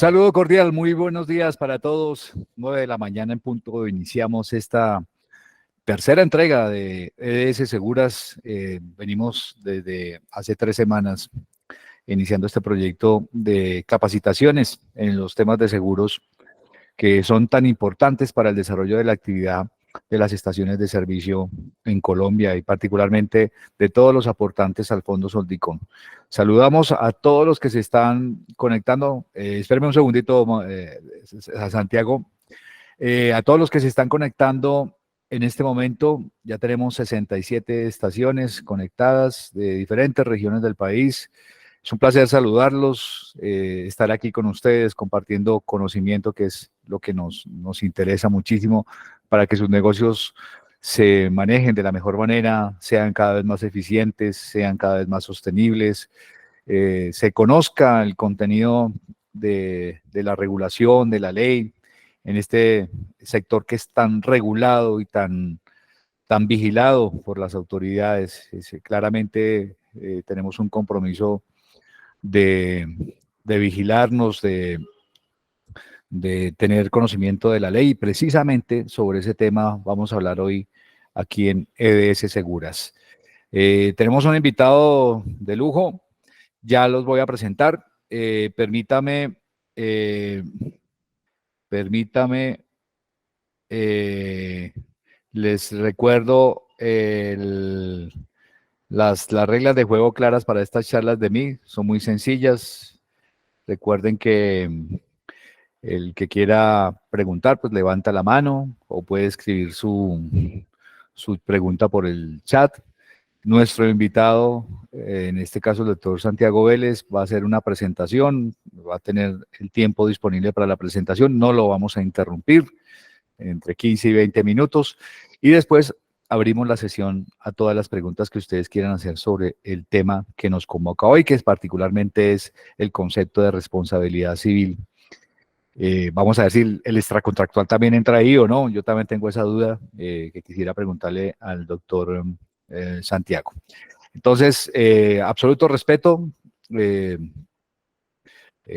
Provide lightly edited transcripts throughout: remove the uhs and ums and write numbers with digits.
saludo cordial, muy buenos días para todos. 9 de la mañana en punto iniciamos esta tercera entrega de EDS Seguras. Venimos desde hace 3 semanas iniciando este proyecto de capacitaciones en los temas de seguros que son tan importantes para el desarrollo de la actividad de las estaciones de servicio en Colombia y particularmente de todos los aportantes al Fondo Soldicom. Saludamos a todos los que se están conectando. Espérame un segundito, a Santiago. A todos los que se están conectando en este momento, ya tenemos 67 estaciones conectadas de diferentes regiones del país. Es un placer saludarlos, estar aquí con ustedes compartiendo conocimiento, que es lo que nos interesa muchísimo para que sus negocios se manejen de la mejor manera, sean cada vez más eficientes, sean cada vez más sostenibles, se conozca el contenido de la regulación, de la ley, en este sector que es tan regulado y tan vigilado por las autoridades. Claramente tenemos un compromiso de vigilarnos, de tener conocimiento de la ley. Y precisamente sobre ese tema vamos a hablar hoy aquí en EDS Seguras. Tenemos un invitado de lujo, ya los voy a presentar. Permítame, les recuerdo las reglas de juego claras para estas charlas de mí, son muy sencillas. Recuerden que el que quiera preguntar, pues levanta la mano o puede escribir su pregunta por el chat. Nuestro invitado, en este caso el doctor Santiago Vélez, va a hacer una presentación, va a tener el tiempo disponible para la presentación, no lo vamos a interrumpir, entre 15 y 20 minutos, y después abrimos la sesión a todas las preguntas que ustedes quieran hacer sobre el tema que nos convoca hoy, que particularmente es el concepto de responsabilidad civil. Vamos a ver si el extracontractual también entra ahí o no. Yo también tengo esa duda que quisiera preguntarle al doctor Santiago. Entonces, absoluto respeto,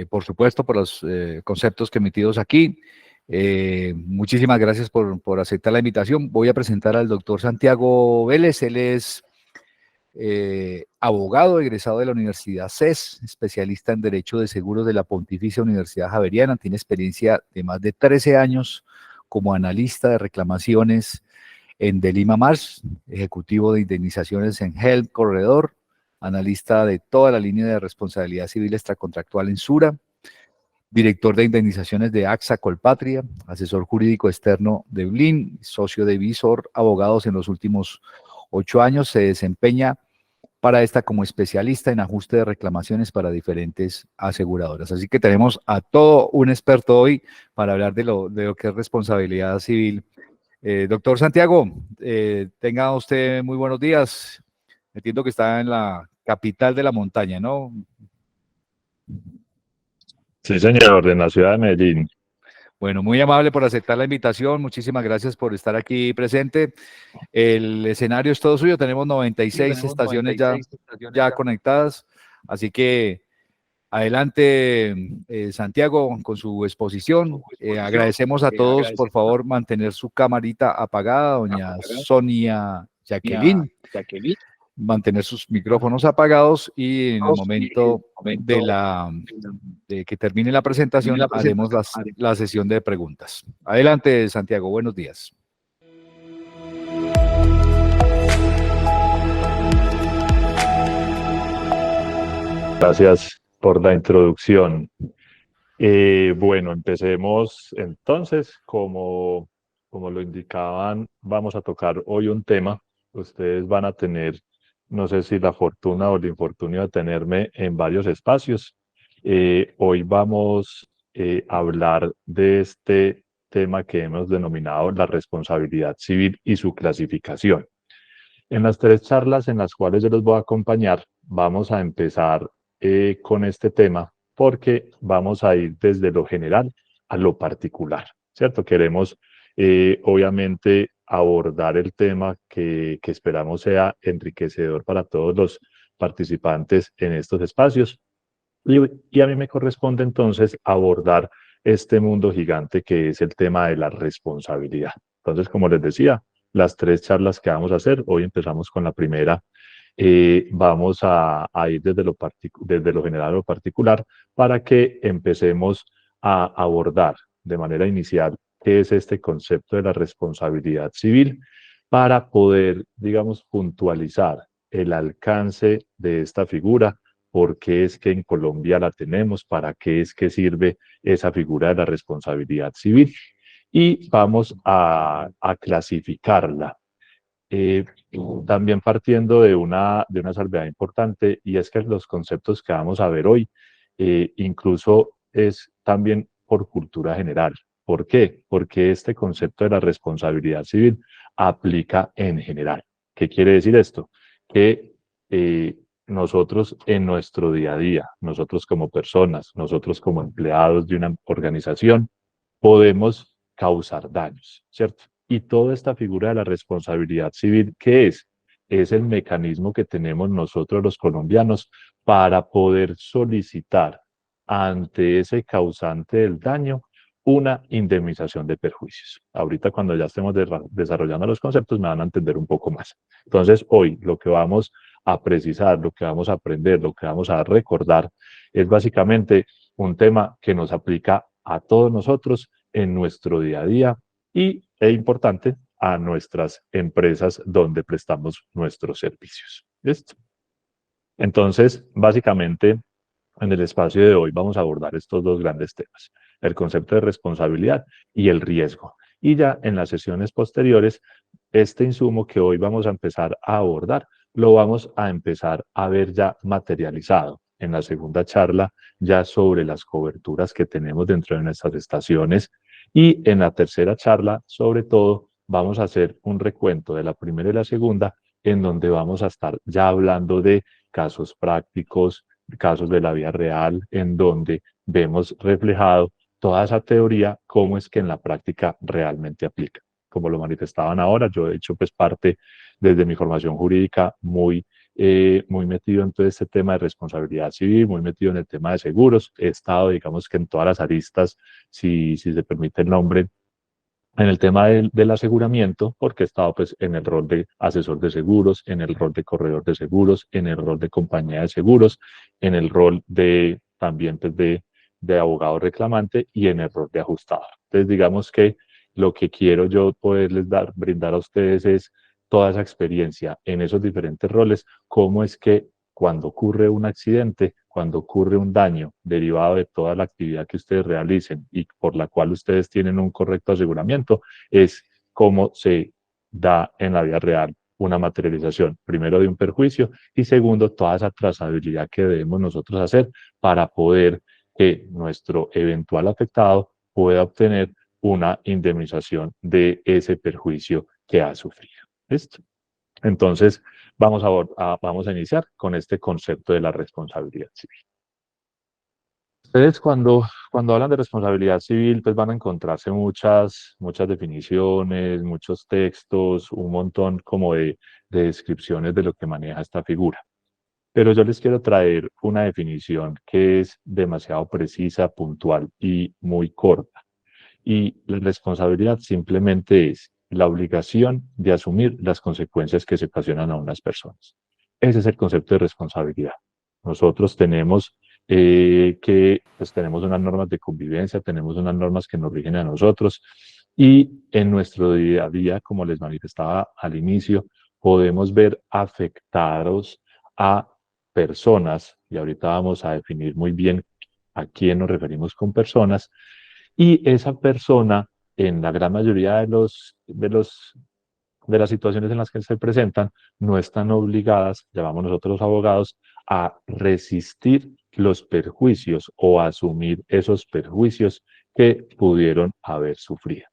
por supuesto, por los conceptos que emitidos aquí. Muchísimas gracias por aceptar la invitación. Voy a presentar al doctor Santiago Vélez. Él es abogado egresado de la Universidad CES, especialista en Derecho de Seguros de la Pontificia Universidad Javeriana. Tiene experiencia de más de 13 años como analista de reclamaciones en De Lima Mars, ejecutivo de indemnizaciones en Help Corredor, analista de toda la línea de responsabilidad civil extracontractual en Sura, director de indemnizaciones de AXA Colpatria, asesor jurídico externo de Blin, socio de Visor Abogados en los últimos 8 años. Se desempeña para esta como especialista en ajuste de reclamaciones para diferentes aseguradoras. Así que tenemos a todo un experto hoy para hablar de lo que es responsabilidad civil. Doctor Santiago, tenga usted muy buenos días. Entiendo que está en la capital de la montaña, ¿no? Sí, señor, en la ciudad de Medellín. Bueno, muy amable por aceptar la invitación. Muchísimas gracias por estar aquí presente. El escenario es todo suyo. Tenemos 96 estaciones ya conectadas. Así que adelante, Santiago, con su exposición. Agradecemos a todos, por favor, mantener su camarita apagada. Doña Sonia Jacqueline, mantener sus micrófonos apagados, y en el momento de que termine la presentación haremos la sesión de preguntas. Adelante, Santiago, buenos días. Gracias por la introducción. Bueno, empecemos entonces. Como lo indicaban, vamos a tocar hoy un tema. Ustedes van a tener, no sé si la fortuna o el infortunio de tenerme en varios espacios. Hoy vamos a hablar de este tema que hemos denominado la responsabilidad civil y su clasificación. En las 3 charlas en las cuales yo los voy a acompañar, vamos a empezar con este tema, porque vamos a ir desde lo general a lo particular, ¿cierto? Queremos, obviamente, abordar el tema que esperamos sea enriquecedor para todos los participantes en estos espacios. Y a mí me corresponde entonces abordar este mundo gigante que es el tema de la responsabilidad. Entonces, como les decía, las tres charlas que vamos a hacer, hoy empezamos con la primera, vamos a ir desde lo general a lo particular para que empecemos a abordar de manera inicial qué es este concepto de la responsabilidad civil para poder, digamos, puntualizar el alcance de esta figura, por qué es que en Colombia la tenemos, para qué es que sirve esa figura de la responsabilidad civil y vamos a clasificarla. Eh, También partiendo de una salvedad importante, y es que los conceptos que vamos a ver hoy, incluso es también por cultura general. ¿Por qué? Porque este concepto de la responsabilidad civil aplica en general. ¿Qué quiere decir esto? Que nosotros en nuestro día a día, nosotros como personas, nosotros como empleados de una organización, podemos causar daños, ¿cierto? Y toda esta figura de la responsabilidad civil, ¿qué es? Es el mecanismo que tenemos nosotros los colombianos para poder solicitar ante ese causante del daño una indemnización de perjuicios. Ahorita cuando ya estemos desarrollando los conceptos me van a entender un poco más. Entonces hoy lo que vamos a precisar, lo que vamos a aprender, lo que vamos a recordar es básicamente un tema que nos aplica a todos nosotros en nuestro día a día y, es importante, a nuestras empresas donde prestamos nuestros servicios. ¿Listo? Entonces, básicamente, en el espacio de hoy vamos a abordar estos dos grandes temas, el concepto de responsabilidad y el riesgo. Y ya en las sesiones posteriores, este insumo que hoy vamos a empezar a abordar, lo vamos a empezar a ver ya materializado en la segunda charla, ya sobre las coberturas que tenemos dentro de nuestras estaciones. Y en la tercera charla, sobre todo, vamos a hacer un recuento de la primera y la segunda, en donde vamos a estar ya hablando de casos prácticos, casos de la vida real, en donde vemos reflejado toda esa teoría, cómo es que en la práctica realmente aplica. Como lo manifestaban ahora, yo he hecho pues parte desde mi formación jurídica muy metido en todo este tema de responsabilidad civil, muy metido en el tema de seguros. He estado, digamos que en todas las aristas, si se permite el nombre, en el tema del aseguramiento, porque he estado pues en el rol de asesor de seguros, en el rol de corredor de seguros, en el rol de compañía de seguros, en el rol de también pues de abogado reclamante y en el rol de ajustador. Entonces digamos que lo que quiero yo poderles brindar a ustedes es toda esa experiencia en esos diferentes roles, cómo es que cuando ocurre un accidente, cuando ocurre un daño derivado de toda la actividad que ustedes realicen y por la cual ustedes tienen un correcto aseguramiento, es cómo se da en la vida real una materialización, primero de un perjuicio y segundo, toda esa trazabilidad que debemos nosotros hacer para poder que nuestro eventual afectado pueda obtener una indemnización de ese perjuicio que ha sufrido. ¿Listo? Entonces, vamos a iniciar con este concepto de la responsabilidad civil. Ustedes cuando hablan de responsabilidad civil, pues van a encontrarse muchas definiciones, muchos textos, un montón como de descripciones de lo que maneja esta figura. Pero yo les quiero traer una definición que es demasiado precisa, puntual y muy corta. Y la responsabilidad simplemente es la obligación de asumir las consecuencias que se ocasionan a unas personas. Ese es el concepto de responsabilidad. Nosotros tenemos pues tenemos unas normas de convivencia, tenemos unas normas que nos rigen a nosotros y en nuestro día a día, como les manifestaba al inicio, podemos ver afectados a personas, y ahorita vamos a definir muy bien a quién nos referimos con personas, y esa persona, en la gran mayoría de las situaciones en las que se presentan, no están obligadas, llamamos nosotros los abogados, a resistir los perjuicios o a asumir esos perjuicios que pudieron haber sufrido.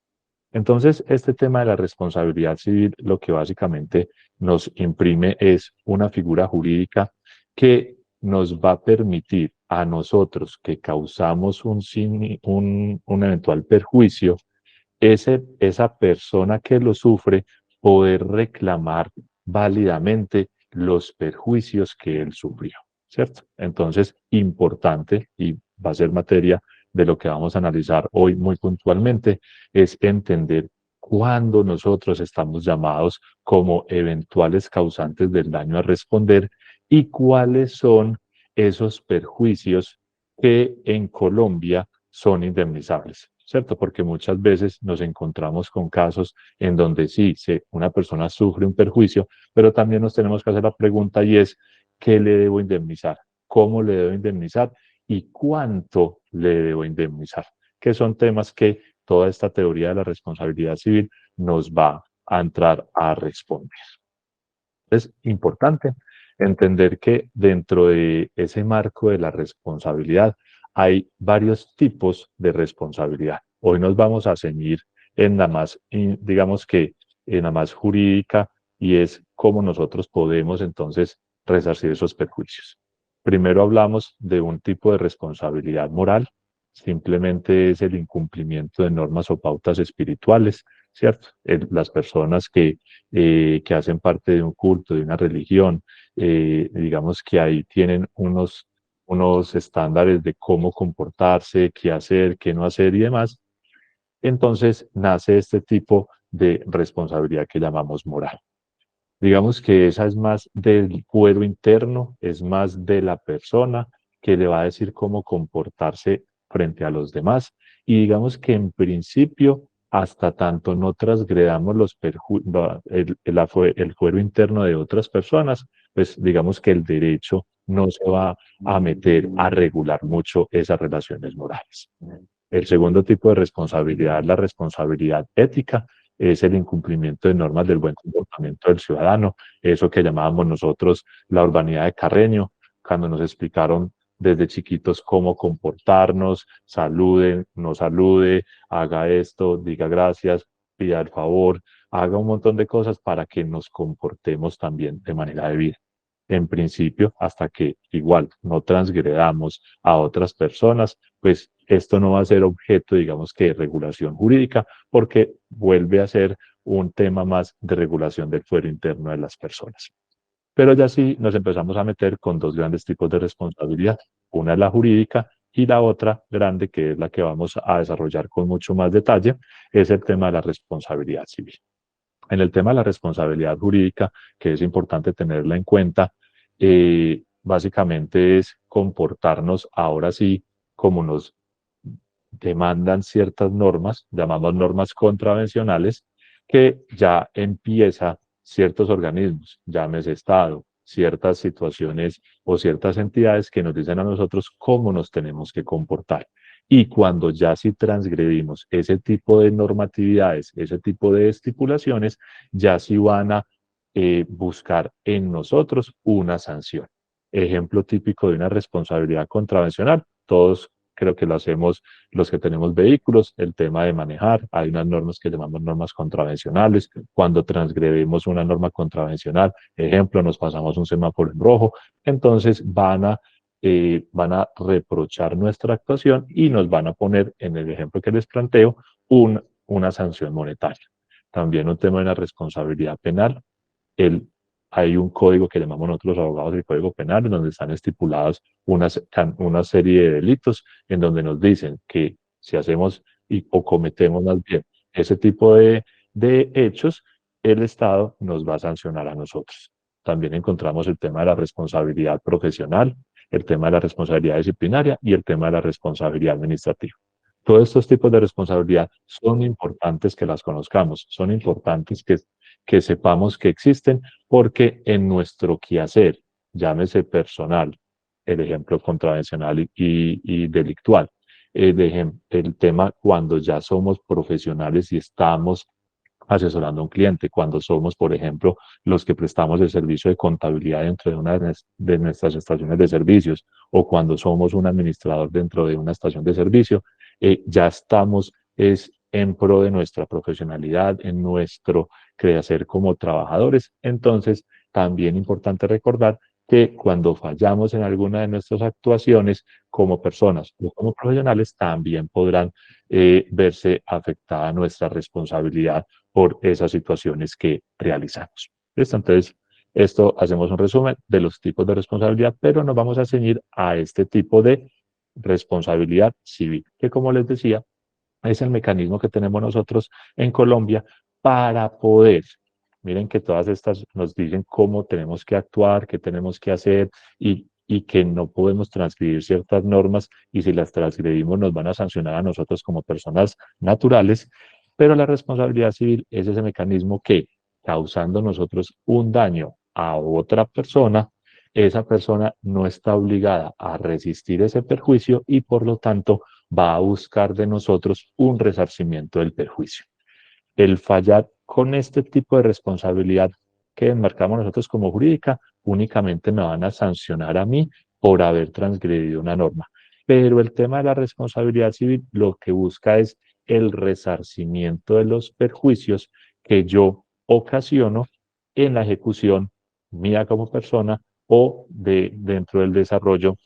Entonces, este tema de la responsabilidad civil lo que básicamente nos imprime es una figura jurídica que nos va a permitir a nosotros que causamos un eventual perjuicio, esa persona que lo sufre, poder reclamar válidamente los perjuicios que él sufrió. ¿cierto? Entonces, importante, y va a ser materia de lo que vamos a analizar hoy muy puntualmente, es entender cuándo nosotros estamos llamados como eventuales causantes del daño a responder y cuáles son esos perjuicios que en Colombia son indemnizables, ¿cierto? Porque muchas veces nos encontramos con casos en donde sí, una persona sufre un perjuicio, pero también nos tenemos que hacer la pregunta y es, ¿qué le debo indemnizar? ¿Cómo le debo indemnizar? ¿Y cuánto le debo indemnizar? Que son temas que toda esta teoría de la responsabilidad civil nos va a entrar a responder. Es importante entender que dentro de ese marco de la responsabilidad hay varios tipos de responsabilidad. Hoy nos vamos a ceñir en la más, digamos que en la más jurídica, y es cómo nosotros podemos entonces resarcir esos perjuicios. Primero hablamos de un tipo de responsabilidad moral, simplemente es el incumplimiento de normas o pautas espirituales, ¿cierto? Las personas que hacen parte de un culto, de una religión, digamos que ahí tienen unos estándares de cómo comportarse, qué hacer, qué no hacer y demás. Entonces nace este tipo de responsabilidad que llamamos moral. Digamos que esa es más del fuero interno, es más de la persona que le va a decir cómo comportarse frente a los demás. Y digamos que en principio, hasta tanto no transgredamos el fuero interno de otras personas, pues digamos que el derecho no se va a meter a regular mucho esas relaciones morales. El segundo tipo de responsabilidad, la responsabilidad ética, es el incumplimiento de normas del buen comportamiento del ciudadano, eso que llamábamos nosotros la urbanidad de Carreño, cuando nos explicaron desde chiquitos cómo comportarnos, salude, no salude, haga esto, diga gracias, pida el favor, haga un montón de cosas para que nos comportemos también de manera debida. En principio, hasta que igual no transgredamos a otras personas, pues esto no va a ser objeto, digamos que de regulación jurídica, porque vuelve a ser un tema más de regulación del fuero interno de las personas. Pero ya sí nos empezamos a meter con dos grandes tipos de responsabilidad. Una es la jurídica y la otra grande, que es la que vamos a desarrollar con mucho más detalle, es el tema de la responsabilidad civil. En el tema de la responsabilidad jurídica, que es importante tenerla en cuenta, básicamente es comportarnos ahora sí como nos demandan ciertas normas, llamamos normas contravencionales, que ya empieza ciertos organismos, llámese Estado, ciertas situaciones o ciertas entidades que nos dicen a nosotros cómo nos tenemos que comportar. Y cuando ya si transgredimos ese tipo de normatividades, ese tipo de estipulaciones, ya sí van a buscar en nosotros una sanción. Ejemplo típico de una responsabilidad contravencional, todos creo que lo hacemos los que tenemos vehículos, el tema de manejar, hay unas normas que llamamos normas contravencionales, cuando transgredimos una norma contravencional, ejemplo, nos pasamos un semáforo en rojo, entonces van a reprochar nuestra actuación y nos van a poner, en el ejemplo que les planteo, una sanción monetaria. También un tema de la responsabilidad penal, el, hay un código que llamamos nosotros los abogados del Código Penal, en donde están estipulados una serie de delitos, en donde nos dicen que si hacemos o cometemos más bien ese tipo de hechos, el Estado nos va a sancionar a nosotros. También encontramos el tema de la responsabilidad profesional, el tema de la responsabilidad disciplinaria y el tema de la responsabilidad administrativa. Todos estos tipos de responsabilidad son importantes que las conozcamos, son importantes que sepamos que existen, porque en nuestro quehacer, llámese personal, el ejemplo contravencional y delictual, el tema cuando ya somos profesionales y estamos asesorando a un cliente, cuando somos, por ejemplo, los que prestamos el servicio de contabilidad dentro de una de nuestras estaciones de servicios, o cuando somos un administrador dentro de una estación de servicio, ya estamos es en pro de nuestra profesionalidad, en nuestro crecer como trabajadores. Entonces, también importante recordar que cuando fallamos en alguna de nuestras actuaciones como personas o como profesionales, también podrán verse afectada nuestra responsabilidad por esas situaciones que realizamos. ¿Listo? Entonces, Esto hacemos un resumen de los tipos de responsabilidad, pero nos vamos a ceñir a este tipo de responsabilidad civil, que como les decía, es el mecanismo que tenemos nosotros en Colombia para poder, miren que todas estas nos dicen cómo tenemos que actuar, qué tenemos que hacer y que no podemos transgredir ciertas normas y si las transgredimos nos van a sancionar a nosotros como personas naturales, pero la responsabilidad civil es ese mecanismo que, causando nosotros un daño a otra persona, esa persona no está obligada a resistir ese perjuicio y por lo tanto va a buscar de nosotros un resarcimiento del perjuicio. El fallar con este tipo de responsabilidad que enmarcamos nosotros como jurídica, únicamente me van a sancionar a mí por haber transgredido una norma. Pero el tema de la responsabilidad civil lo que busca es el resarcimiento de los perjuicios que yo ocasiono en la ejecución mía como persona o dentro del desarrollo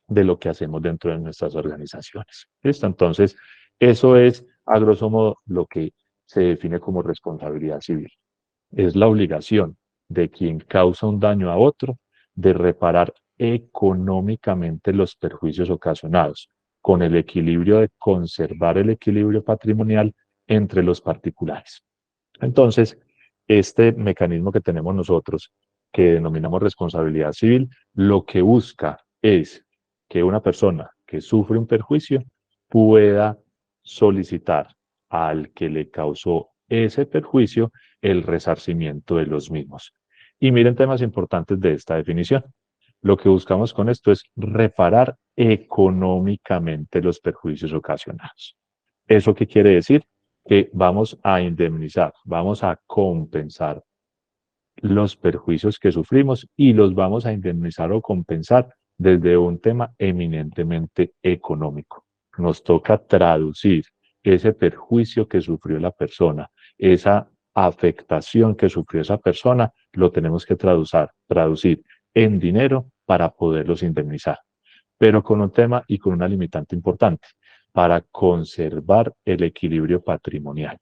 de lo que hacemos dentro de nuestras organizaciones. ¿Listo? Entonces, eso es, a grosso modo, lo que se define como responsabilidad civil. Es la obligación de quien causa un daño a otro de reparar económicamente los perjuicios ocasionados, con el equilibrio de conservar el equilibrio patrimonial entre los particulares. Entonces, este mecanismo que tenemos nosotros, que denominamos responsabilidad civil, lo que busca es que una persona que sufre un perjuicio pueda solicitar al que le causó ese perjuicio el resarcimiento de los mismos. Y miren temas importantes de esta definición. Lo que buscamos con esto es reparar económicamente los perjuicios ocasionados. ¿Eso qué quiere decir? Que vamos a indemnizar, vamos a compensar los perjuicios que sufrimos y los vamos a indemnizar o compensar desde un tema eminentemente económico. Nos toca traducir ese perjuicio que sufrió la persona, esa afectación que sufrió esa persona, lo tenemos que traducir en dinero para poderlos indemnizar. Pero con un tema y con una limitante importante, para conservar el equilibrio patrimonial.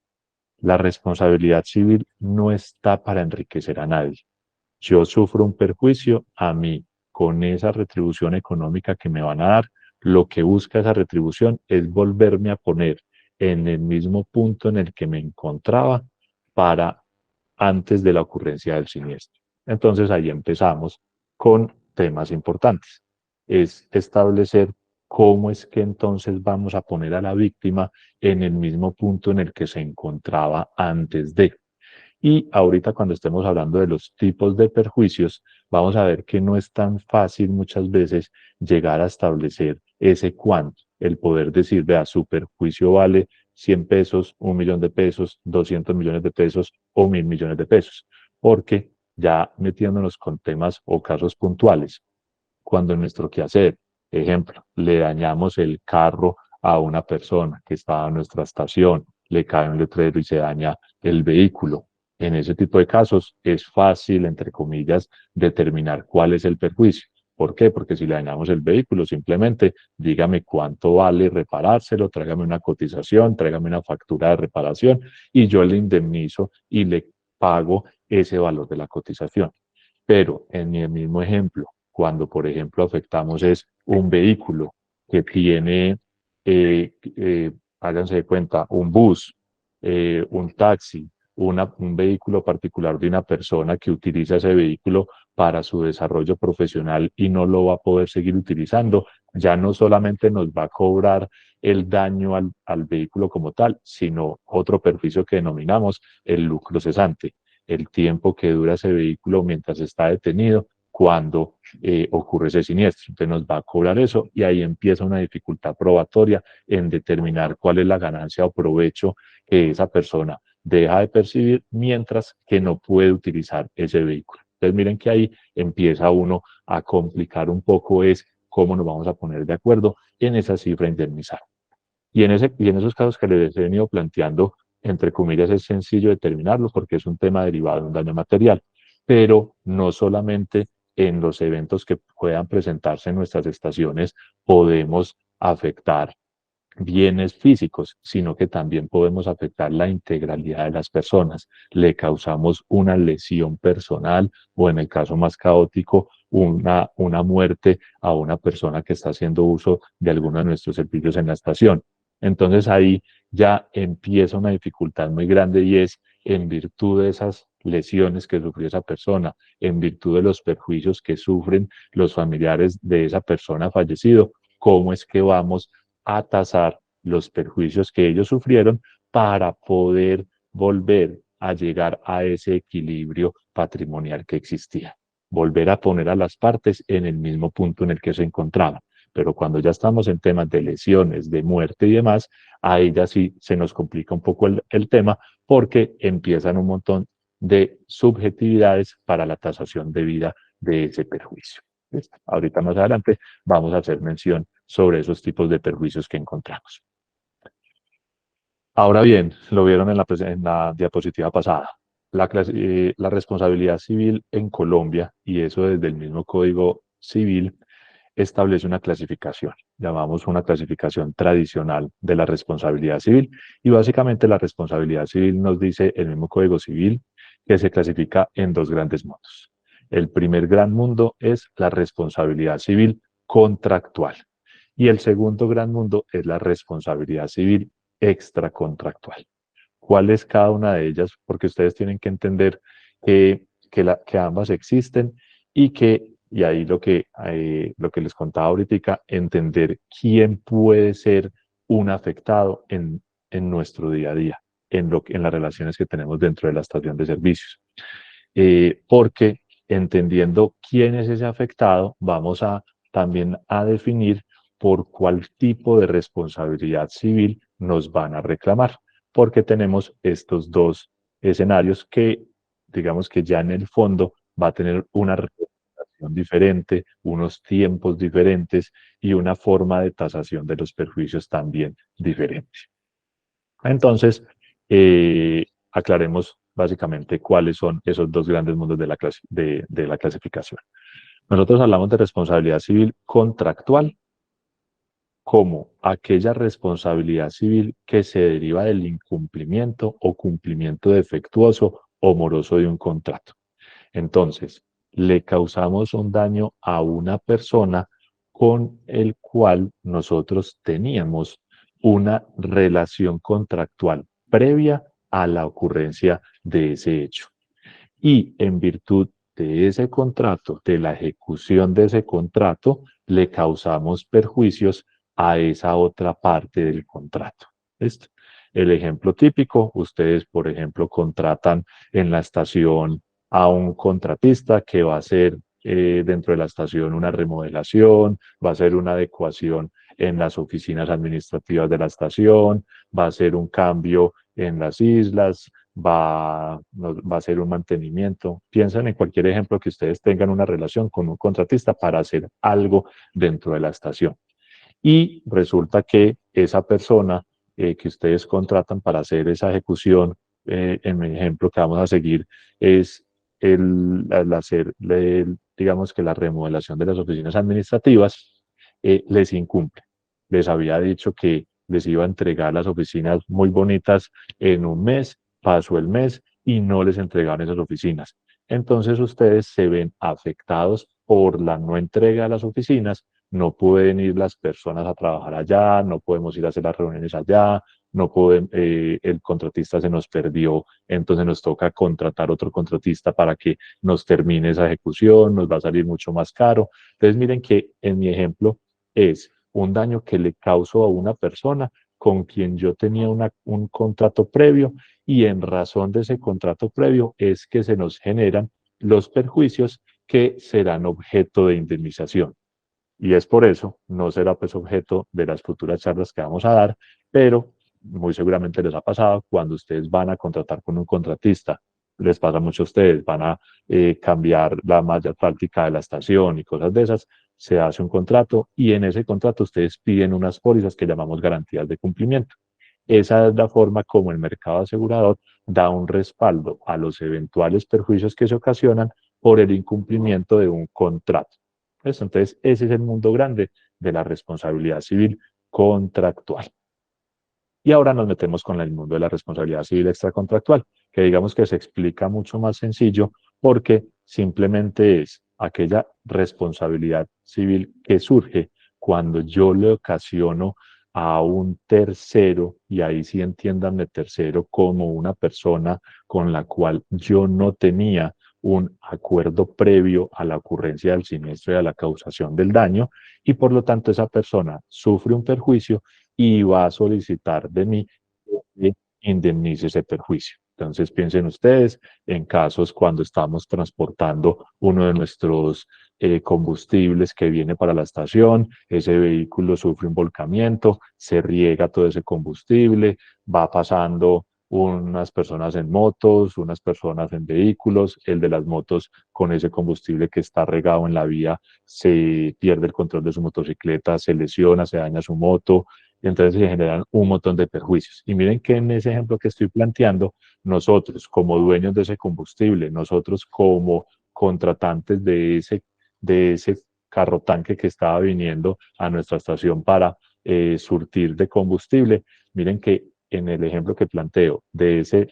La responsabilidad civil no está para enriquecer a nadie. Yo sufro un perjuicio, a mí, con esa retribución económica que me van a dar, lo que busca esa retribución es volverme a poner en el mismo punto en el que me encontraba para antes de la ocurrencia del siniestro. Entonces ahí empezamos con temas importantes. Es establecer cómo es que entonces vamos a poner a la víctima en el mismo punto en el que se encontraba antes de. Y ahorita cuando estemos hablando de los tipos de perjuicios, vamos a ver que no es tan fácil muchas veces llegar a establecer ese cuánto, el poder decir, vea, su perjuicio vale 100 pesos, 1 millón de pesos, 200 millones de pesos o 1.000 millones de pesos, porque ya metiéndonos con temas o casos puntuales, cuando en nuestro quehacer, ejemplo, le dañamos el carro a una persona que estaba en nuestra estación, le cae un letrero y se daña el vehículo. En ese tipo de casos es fácil, entre comillas, determinar cuál es el perjuicio. ¿Por qué? Porque si le dañamos el vehículo, simplemente dígame cuánto vale reparárselo, tráigame una cotización, tráigame una factura de reparación y yo le indemnizo y le pago ese valor de la cotización. Pero en mi mismo ejemplo, cuando por ejemplo afectamos es un vehículo que tiene, háganse de cuenta, un bus, un taxi, un vehículo particular de una persona que utiliza ese vehículo para su desarrollo profesional y no lo va a poder seguir utilizando, ya no solamente nos va a cobrar el daño al vehículo como tal, sino otro perjuicio que denominamos el lucro cesante, el tiempo que dura ese vehículo mientras está detenido cuando ocurre ese siniestro. Entonces nos va a cobrar eso y ahí empieza una dificultad probatoria en determinar cuál es la ganancia o provecho que esa persona deja de percibir mientras que no puede utilizar ese vehículo. Entonces miren que ahí empieza uno a complicar un poco es cómo nos vamos a poner de acuerdo en esa cifra indemnizada. Y en esos casos que les he venido planteando, entre comillas, es sencillo determinarlo porque es un tema derivado de un daño material, pero no solamente en los eventos que puedan presentarse en nuestras estaciones podemos afectar bienes físicos, sino que también podemos afectar la integralidad de las personas. Le causamos una lesión personal o, en el caso más caótico, una muerte a una persona que está haciendo uso de alguno de nuestros servicios en la estación. Entonces ahí ya empieza una dificultad muy grande, y es en virtud de esas lesiones que sufrió esa persona, en virtud de los perjuicios que sufren los familiares de esa persona fallecido, cómo es que vamos a tasar los perjuicios que ellos sufrieron para poder volver a llegar a ese equilibrio patrimonial que existía, volver a poner a las partes en el mismo punto en el que se encontraban. Pero cuando ya estamos en temas de lesiones, de muerte y demás, ahí ya sí se nos complica un poco el tema, porque empiezan un montón de subjetividades para la tasación de vida de ese perjuicio. Ahorita más adelante vamos a hacer mención sobre esos tipos de perjuicios que encontramos. Ahora bien, lo vieron en la diapositiva pasada, la responsabilidad civil en Colombia, y eso desde el mismo Código Civil, establece una clasificación, llamamos una clasificación tradicional de la responsabilidad civil, y básicamente la responsabilidad civil nos dice el mismo Código Civil que se clasifica en dos grandes mundos. El primer gran mundo es la responsabilidad civil contractual, y el segundo gran mundo es la responsabilidad civil extracontractual. ¿Cuál es cada una de ellas? Porque ustedes tienen que entender que ambas existen, y ahí lo que les contaba ahorita, entender quién puede ser un afectado en nuestro día a día, en las relaciones que tenemos dentro de la estación de servicios. Porque entendiendo quién es ese afectado, vamos a también a definir por cuál tipo de responsabilidad civil nos van a reclamar, porque tenemos estos dos escenarios que, digamos que ya en el fondo va a tener una regulación diferente, unos tiempos diferentes y una forma de tasación de los perjuicios también diferente. Entonces, aclaremos básicamente cuáles son esos dos grandes mundos de la clasificación. Nosotros hablamos de responsabilidad civil contractual como aquella responsabilidad civil que se deriva del incumplimiento o cumplimiento defectuoso o moroso de un contrato. Entonces, le causamos un daño a una persona con el cual nosotros teníamos una relación contractual previa a la ocurrencia de ese hecho. Y en virtud de ese contrato, de la ejecución de ese contrato, le causamos perjuicios a esa otra parte del contrato. ¿Listo? El ejemplo típico, ustedes, por ejemplo, contratan en la estación a un contratista que va a hacer dentro de la estación una remodelación, va a hacer una adecuación en las oficinas administrativas de la estación, va a hacer un cambio en las islas, va a hacer un mantenimiento. Piensen en cualquier ejemplo que ustedes tengan una relación con un contratista para hacer algo dentro de la estación. Y resulta que esa persona que ustedes contratan para hacer esa ejecución, en el ejemplo que vamos a seguir, es el hacer, digamos que la remodelación de las oficinas administrativas, les incumple. Les había dicho que les iba a entregar las oficinas muy bonitas en un mes, pasó el mes y no les entregaron esas oficinas. Entonces ustedes se ven afectados por la no entrega de las oficinas. No pueden ir las personas a trabajar allá, no podemos ir a hacer las reuniones allá, no pueden, el contratista se nos perdió, entonces nos toca contratar otro contratista para que nos termine esa ejecución, nos va a salir mucho más caro. Entonces miren que en mi ejemplo es un daño que le causo a una persona con quien yo tenía un contrato previo, y en razón de ese contrato previo es que se nos generan los perjuicios que serán objeto de indemnización. Y es por eso, no será pues objeto de las futuras charlas que vamos a dar, pero muy seguramente les ha pasado cuando ustedes van a contratar con un contratista, les pasa mucho a ustedes, van a cambiar la malla asfáltica de la estación y cosas de esas, se hace un contrato y en ese contrato ustedes piden unas pólizas que llamamos garantías de cumplimiento. Esa es la forma como el mercado asegurador da un respaldo a los eventuales perjuicios que se ocasionan por el incumplimiento de un contrato. Entonces, ese es el mundo grande de la responsabilidad civil contractual. Y ahora nos metemos con el mundo de la responsabilidad civil extracontractual, que digamos que se explica mucho más sencillo porque simplemente es aquella responsabilidad civil que surge cuando yo le ocasiono a un tercero, y ahí sí entiéndanme tercero como una persona con la cual yo no tenía un acuerdo previo a la ocurrencia del siniestro y a la causación del daño, y por lo tanto esa persona sufre un perjuicio y va a solicitar de mí que indemnice ese perjuicio. Entonces piensen ustedes en casos cuando estamos transportando uno de nuestros combustibles que viene para la estación, ese vehículo sufre un volcamiento, se riega todo ese combustible, va pasando unas personas en motos, unas personas en vehículos, el de las motos con ese combustible que está regado en la vía se pierde el control de su motocicleta, se lesiona, se daña su moto, y entonces se generan un montón de perjuicios. Y miren que en ese ejemplo que estoy planteando, nosotros como dueños de ese combustible, nosotros como contratantes de ese carro tanque que estaba viniendo a nuestra estación para surtir de combustible, miren que en el ejemplo que planteo de ese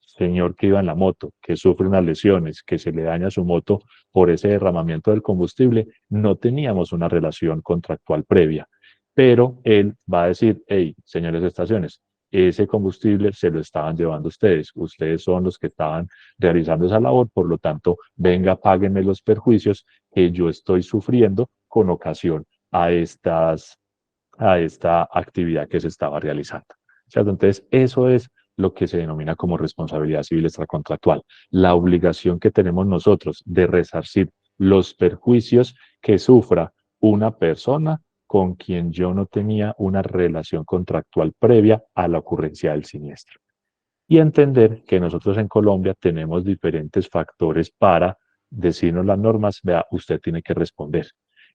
señor que iba en la moto, que sufre unas lesiones, que se le daña su moto por ese derramamiento del combustible, no teníamos una relación contractual previa, pero él va a decir, hey, señores de estaciones, ese combustible se lo estaban llevando ustedes son los que estaban realizando esa labor, por lo tanto, venga, páguenme los perjuicios que yo estoy sufriendo con ocasión a a esta actividad que se estaba realizando. ¿Cierto? Entonces, eso es lo que se denomina como responsabilidad civil extracontractual, la obligación que tenemos nosotros de resarcir los perjuicios que sufra una persona con quien yo no tenía una relación contractual previa a la ocurrencia del siniestro. Y entender que nosotros en Colombia tenemos diferentes factores para decirnos las normas, vea, usted tiene que responder.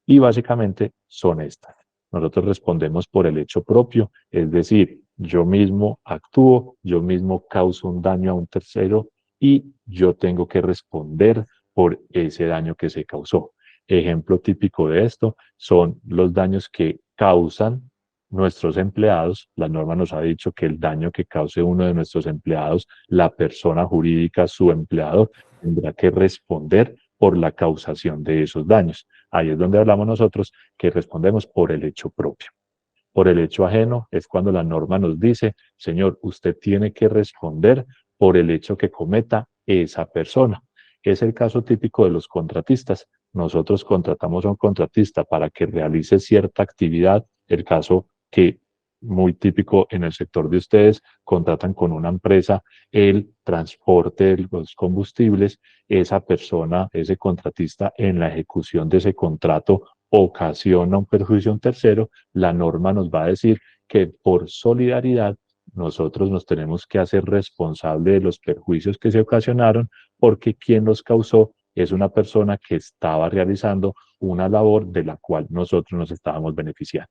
Y básicamente son estas. Nosotros respondemos por el hecho propio, es decir, yo mismo actúo, yo mismo causo un daño a un tercero y yo tengo que responder por ese daño que se causó. Ejemplo típico de esto son los daños que causan nuestros empleados. La norma nos ha dicho que el daño que cause uno de nuestros empleados, la persona jurídica, su empleador, tendrá que responder por la causación de esos daños. Ahí es donde hablamos nosotros que respondemos por el hecho propio. Por el hecho ajeno es cuando la norma nos dice, señor, usted tiene que responder por el hecho que cometa esa persona. Es el caso típico de los contratistas. Nosotros contratamos a un contratista para que realice cierta actividad, el caso que muy típico en el sector de ustedes, contratan con una empresa el transporte de los combustibles, esa persona, ese contratista en la ejecución de ese contrato ocasiona un perjuicio a un tercero, la norma nos va a decir que por solidaridad nosotros nos tenemos que hacer responsable de los perjuicios que se ocasionaron porque quien los causó es una persona que estaba realizando una labor de la cual nosotros nos estábamos beneficiando.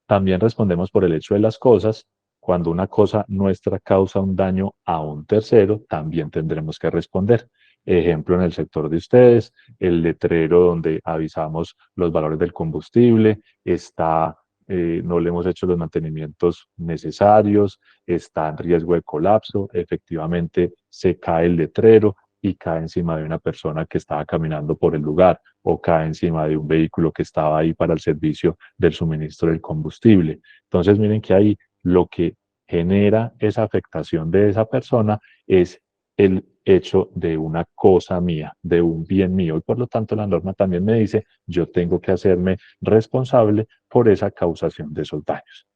También respondemos por el hecho de las cosas. Cuando una cosa nuestra causa un daño a un tercero, también tendremos que responder. Ejemplo, en el sector de ustedes, el letrero donde avisamos los valores del combustible, no le hemos hecho los mantenimientos necesarios, está en riesgo de colapso, efectivamente se cae el letrero y cae encima de una persona que estaba caminando por el lugar o cae encima de un vehículo que estaba ahí para el servicio del suministro del combustible. Entonces, miren que ahí lo que genera esa afectación de esa persona es el hecho de una cosa mía, de un bien mío. Y por lo tanto, la norma también me dice, yo tengo que hacerme responsable por esa causación de esos daños.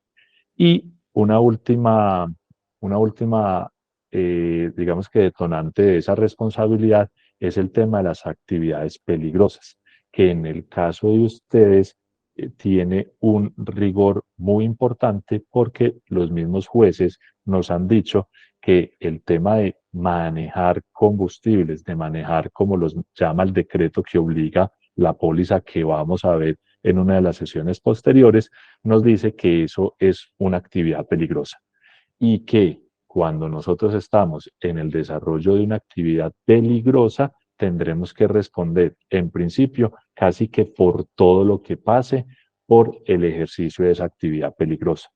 Y una última, digamos que detonante de esa responsabilidad es el tema de las actividades peligrosas, que en el caso de ustedes tiene un rigor muy importante porque los mismos jueces nos han dicho que el tema de manejar combustibles, de manejar como los llama el decreto que obliga la póliza que vamos a ver en una de las sesiones posteriores, nos dice que eso es una actividad peligrosa y que cuando nosotros estamos en el desarrollo de una actividad peligrosa, tendremos que responder, en principio, casi que por todo lo que pase por el ejercicio de esa actividad peligrosa.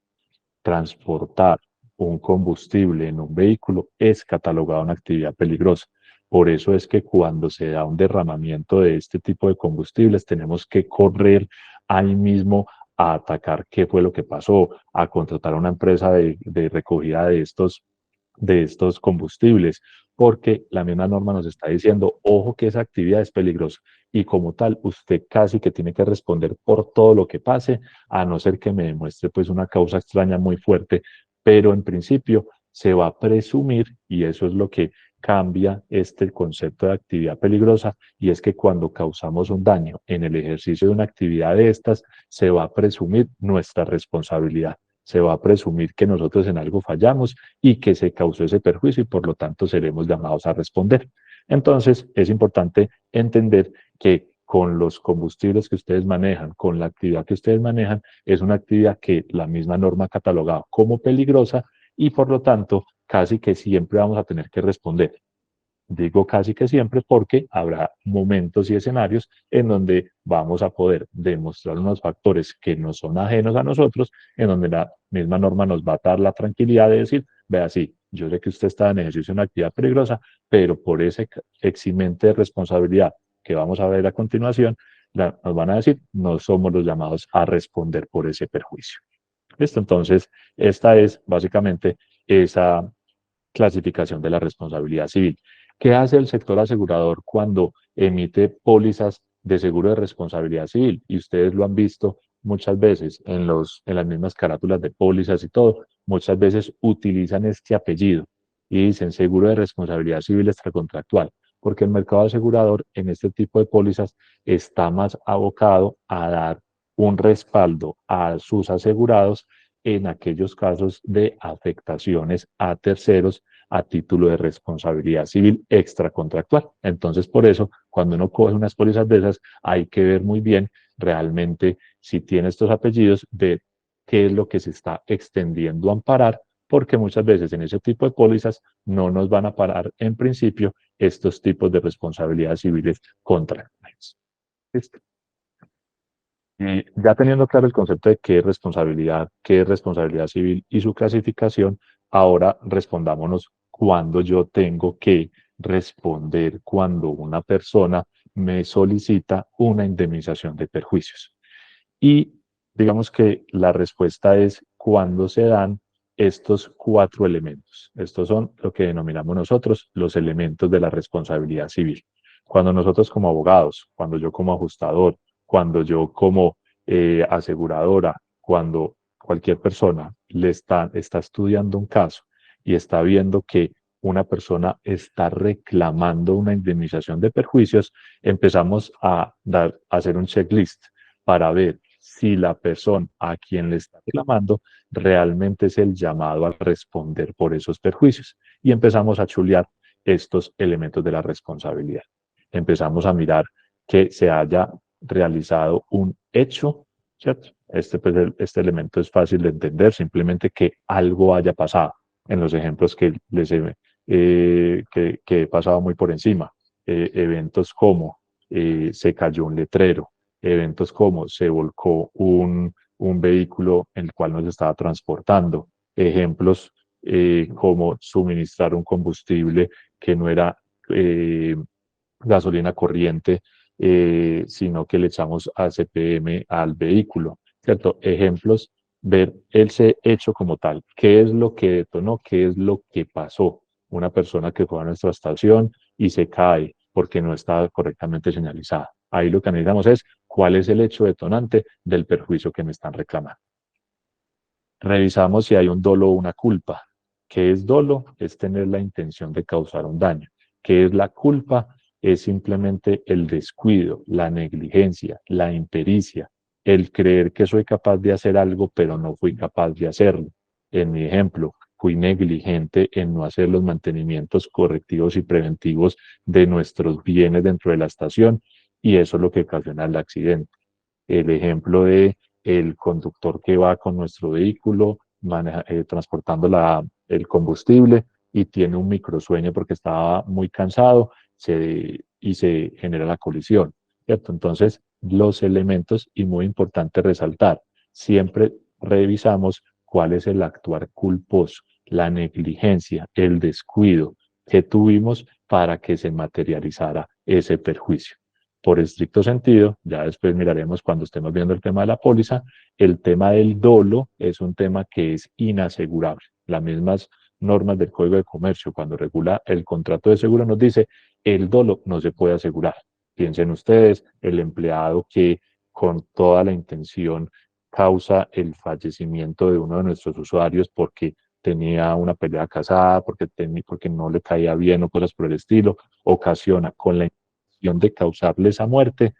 transportar un combustible en un vehículo es catalogado una actividad peligrosa. Por eso es que cuando se da un derramamiento de este tipo de combustibles, tenemos que correr ahí mismo a atacar qué fue lo que pasó, a contratar a una empresa de recogida de estos combustibles, porque la misma norma nos está diciendo, ojo que esa actividad es peligrosa y como tal, usted casi que tiene que responder por todo lo que pase, a no ser que me demuestre pues una causa extraña muy fuerte, pero en principio se va a presumir, y eso es lo que cambia este concepto de actividad peligrosa, y es que cuando causamos un daño en el ejercicio de una actividad de estas, se va a presumir nuestra responsabilidad. Se va a presumir que nosotros en algo fallamos y que se causó ese perjuicio y por lo tanto seremos llamados a responder. Entonces, es importante entender que con los combustibles que ustedes manejan, con la actividad que ustedes manejan, es una actividad que la misma norma ha catalogado como peligrosa y por lo tanto casi que siempre vamos a tener que responder. Digo casi que siempre porque habrá momentos y escenarios en donde vamos a poder demostrar unos factores que no son ajenos a nosotros, en donde la misma norma nos va a dar la tranquilidad de decir, vea, sí, yo sé que usted está en ejercicio de una actividad peligrosa, pero por ese eximente de responsabilidad que vamos a ver a continuación, nos van a decir, no somos los llamados a responder por ese perjuicio. ¿Listo? Entonces, esta es básicamente esa clasificación de la responsabilidad civil. ¿Qué hace el sector asegurador cuando emite pólizas de seguro de responsabilidad civil? Y ustedes lo han visto muchas veces en las mismas carátulas de pólizas y todo, muchas veces utilizan este apellido y dicen seguro de responsabilidad civil extracontractual, porque el mercado asegurador en este tipo de pólizas está más abocado a dar un respaldo a sus asegurados en aquellos casos de afectaciones a terceros a título de responsabilidad civil extracontractual. Entonces, por eso, cuando uno coge unas pólizas de esas, hay que ver muy bien realmente si tiene estos apellidos, ver qué es lo que se está extendiendo a amparar, porque muchas veces en ese tipo de pólizas no nos van a parar en principio estos tipos de responsabilidades civiles contractuales. ¿Listo? Y ya teniendo claro el concepto de qué es responsabilidad civil y su clasificación, ahora respondámonos cuándo yo tengo que responder cuando una persona me solicita una indemnización de perjuicios. Y digamos que la respuesta es cuando se dan estos cuatro elementos. Estos son lo que denominamos nosotros los elementos de la responsabilidad civil. Cuando nosotros como abogados, cuando yo como ajustador, cuando yo como aseguradora, cuando cualquier persona está estudiando un caso y está viendo que una persona está reclamando una indemnización de perjuicios, empezamos a hacer un checklist para ver si la persona a quien le está reclamando realmente es el llamado a responder por esos perjuicios. Y empezamos a chulear estos elementos de la responsabilidad. Empezamos a mirar que se haya realizado un hecho, ¿cierto? Este elemento es fácil de entender, simplemente que algo haya pasado. En los ejemplos que he pasado muy por encima, eventos como se cayó un letrero, eventos como se volcó un vehículo en el cual nos estaba transportando, ejemplos como suministrar un combustible que no era eh, gasolina corriente, sino que le echamos ACPM al vehículo, ¿cierto? Ejemplos, ver ese hecho como tal, qué es lo que detonó, qué es lo que pasó. Una persona que fue a nuestra estación y se cae porque no está correctamente señalizada. Ahí lo que analizamos es cuál es el hecho detonante del perjuicio que me están reclamando. Revisamos si hay un dolo o una culpa. ¿Qué es dolo? Es tener la intención de causar un daño. ¿Qué es la culpa? Es simplemente el descuido, la negligencia, la impericia, el creer que soy capaz de hacer algo, pero no fui capaz de hacerlo. En mi ejemplo, fui negligente en no hacer los mantenimientos correctivos y preventivos de nuestros bienes dentro de la estación y eso es lo que ocasiona el accidente. El ejemplo de el conductor que va con nuestro vehículo transportando el combustible y tiene un microsueño porque estaba muy cansado y se genera la colisión, ¿cierto? Entonces, los elementos, y muy importante resaltar, siempre revisamos cuál es el actuar culposo, la negligencia, el descuido que tuvimos para que se materializara ese perjuicio. Por estricto sentido, ya después miraremos cuando estemos viendo el tema de la póliza, el tema del dolo es un tema que es inasegurable. Las mismas normas del Código de Comercio, cuando regula el contrato de seguro, nos dice el dolo no se puede asegurar. Piensen ustedes, el empleado que con toda la intención causa el fallecimiento de uno de nuestros usuarios porque tenía una pelea casada, porque no le caía bien o cosas por el estilo, ocasiona con la intención de causarle esa muerte,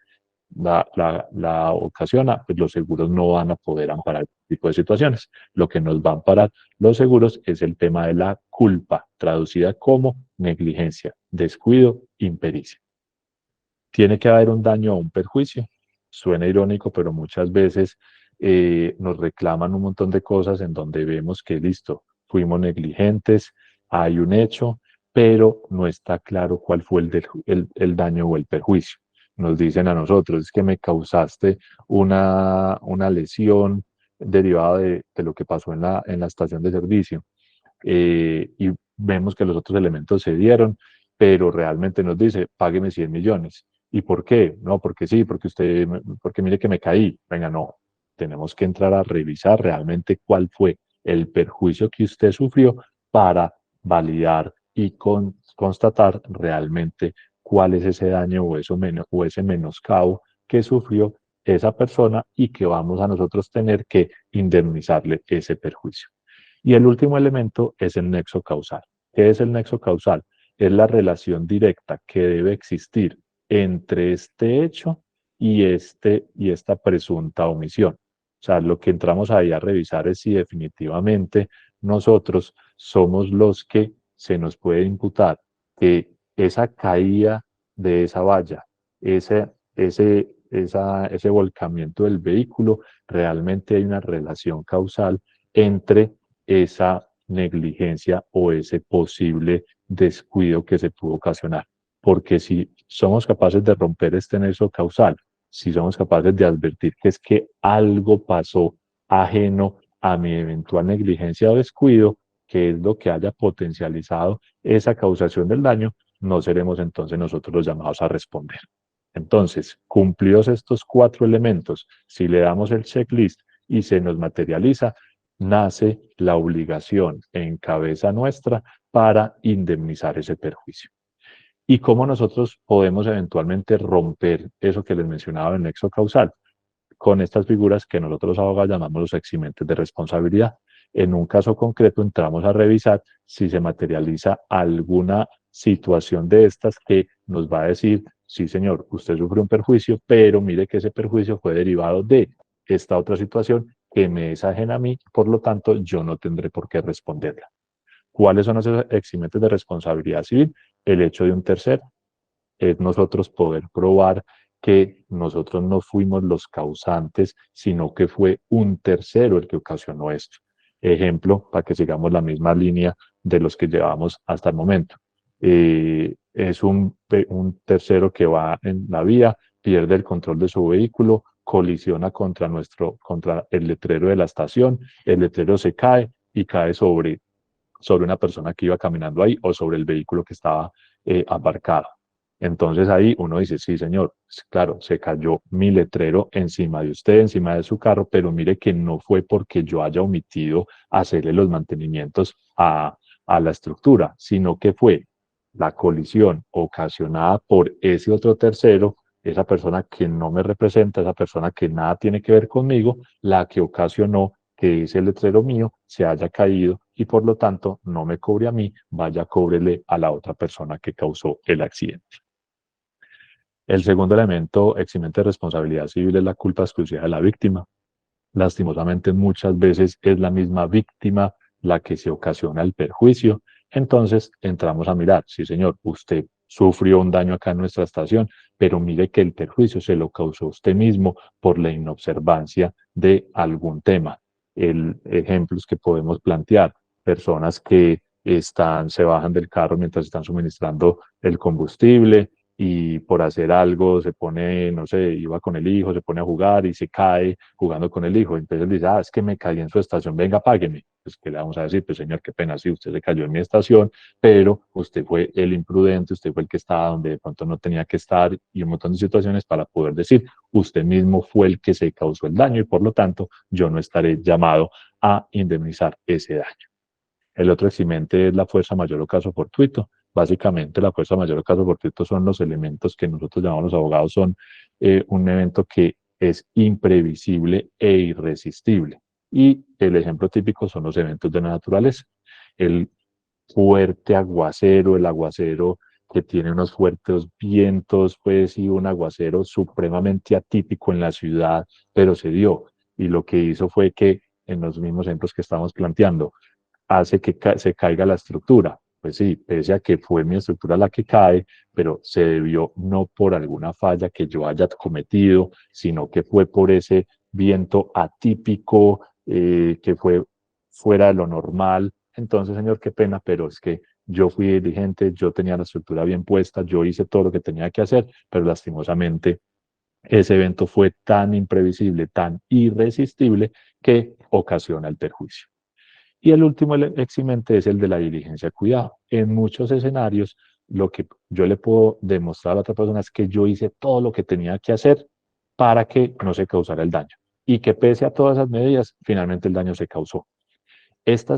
la ocasiona, pues los seguros no van a poder amparar este tipo de situaciones. Lo que nos va a amparar los seguros es el tema de la culpa, traducida como negligencia, descuido, impericia. Tiene que haber un daño o un perjuicio. Suena irónico, pero muchas veces nos reclaman un montón de cosas en donde vemos que listo, fuimos negligentes, hay un hecho, pero no está claro cuál fue el daño o el perjuicio. Nos dicen a nosotros, es que me causaste una lesión derivada de lo que pasó en la estación de servicio. Y vemos que los otros elementos se dieron, pero realmente nos dice, págueme 100 millones. ¿Y por qué? No, porque sí, porque mire que me caí. Venga, no, tenemos que entrar a revisar realmente cuál fue el perjuicio que usted sufrió para validar y constatar realmente cuál es ese daño o ese menoscabo que sufrió esa persona y que vamos a nosotros tener que indemnizarle ese perjuicio. Y el último elemento es el nexo causal. ¿Qué es el nexo causal? Es la relación directa que debe existir entre este hecho y esta presunta omisión. O sea, lo que entramos ahí a revisar es si definitivamente nosotros somos los que se nos puede imputar que esa caída de esa valla, ese volcamiento del vehículo, realmente hay una relación causal entre esa negligencia o ese posible descuido que se pudo ocasionar. Porque si somos capaces de romper este nexo causal, si somos capaces de advertir que es que algo pasó ajeno a mi eventual negligencia o descuido, que es lo que haya potencializado esa causación del daño, no seremos entonces nosotros los llamados a responder. Entonces, cumplidos estos 4 elementos, si le damos el checklist y se nos materializa, nace la obligación en cabeza nuestra para indemnizar ese perjuicio. ¿Y cómo nosotros podemos eventualmente romper eso que les mencionaba en nexo causal? Con estas figuras que nosotros los abogados llamamos los eximentes de responsabilidad. En un caso concreto entramos a revisar si se materializa alguna situación de estas que nos va a decir, sí señor, usted sufrió un perjuicio, pero mire que ese perjuicio fue derivado de esta otra situación que me es ajena a mí, por lo tanto yo no tendré por qué responderla. ¿Cuáles son esos eximentes de responsabilidad civil? El hecho de un tercero. Es nosotros poder probar que nosotros no fuimos los causantes, sino que fue un tercero el que ocasionó esto. Ejemplo, para que sigamos la misma línea de los que llevamos hasta el momento. Es un tercero que va en la vía, pierde el control de su vehículo, colisiona contra el letrero de la estación, el letrero se cae y cae sobre una persona que iba caminando ahí o sobre el vehículo que estaba aparcado. Entonces ahí uno dice, sí, señor, claro, se cayó mi letrero encima de usted, encima de su carro, pero mire que no fue porque yo haya omitido hacerle los mantenimientos a la estructura, sino que fue la colisión ocasionada por ese otro tercero, esa persona que no me representa, esa persona que nada tiene que ver conmigo, la que ocasionó que ese letrero mío se haya caído y por lo tanto no me cobre a mí, vaya cóbrele a la otra persona que causó el accidente. El segundo elemento eximente de responsabilidad civil es la culpa exclusiva de la víctima. Lastimosamente muchas veces es la misma víctima la que se ocasiona el perjuicio. Entonces entramos a mirar, sí señor, usted sufrió un daño acá en nuestra estación, pero mire que el perjuicio se lo causó usted mismo por la inobservancia de algún tema. Ejemplos que podemos plantear, personas que se bajan del carro mientras están suministrando el combustible y por hacer algo se pone, no sé, iba con el hijo, se pone a jugar y se cae jugando con el hijo. Entonces él dice, es que me caí en su estación, venga, págueme. Pues, ¿qué le vamos a decir? Pues, señor, qué pena, sí, usted se cayó en mi estación, pero usted fue el imprudente, usted fue el que estaba donde de pronto no tenía que estar y un montón de situaciones para poder decir, usted mismo fue el que se causó el daño y por lo tanto yo no estaré llamado a indemnizar ese daño. El otro eximente es la fuerza mayor o caso fortuito. Básicamente, la fuerza mayor o caso fortuito son los elementos que nosotros llamamos los abogados, son un evento que es imprevisible e irresistible. Y el ejemplo típico son los eventos de la naturaleza. El fuerte aguacero, el aguacero que tiene unos fuertes vientos, pues, y un aguacero supremamente atípico en la ciudad, pero se dio. Y lo que hizo fue que, en los mismos ejemplos que estamos planteando, hace que se caiga la estructura. Pues sí, pese a que fue mi estructura la que cae, pero se debió no por alguna falla que yo haya cometido, sino que fue por ese viento atípico que fue fuera de lo normal. Entonces, señor, qué pena, pero es que yo fui diligente, yo tenía la estructura bien puesta, yo hice todo lo que tenía que hacer, pero lastimosamente ese evento fue tan imprevisible, tan irresistible, que ocasiona el perjuicio. Y el último eximente es el de la diligencia cuidado. En muchos escenarios, lo que yo le puedo demostrar a la otra persona es que yo hice todo lo que tenía que hacer para que no se causara el daño. Y que pese a todas esas medidas, finalmente el daño se causó. Esta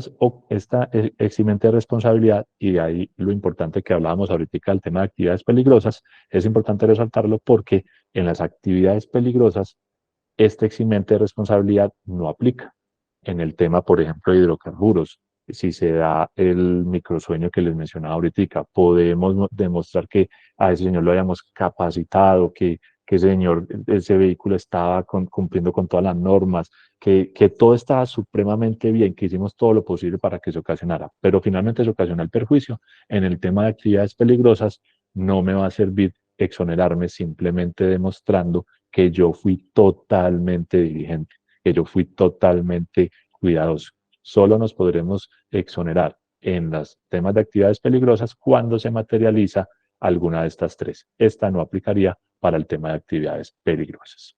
eximente de responsabilidad, y de ahí lo importante que hablábamos ahorita del tema de actividades peligrosas, es importante resaltarlo porque en las actividades peligrosas este eximente de responsabilidad no aplica. En el tema, por ejemplo, de hidrocarburos, si se da el microsueño que les mencionaba ahorita, podemos demostrar que a ese señor lo hayamos capacitado, que ese señor, ese vehículo estaba cumpliendo con todas las normas, que todo estaba supremamente bien, que hicimos todo lo posible para que se ocasionara, pero finalmente se ocasionó el perjuicio. En el tema de actividades peligrosas, no me va a servir exonerarme simplemente demostrando que yo fui totalmente diligente, que yo fui totalmente cuidadoso. Solo nos podremos exonerar en los temas de actividades peligrosas cuando se materializa alguna de estas tres. Esta no aplicaría para el tema de actividades peligrosas.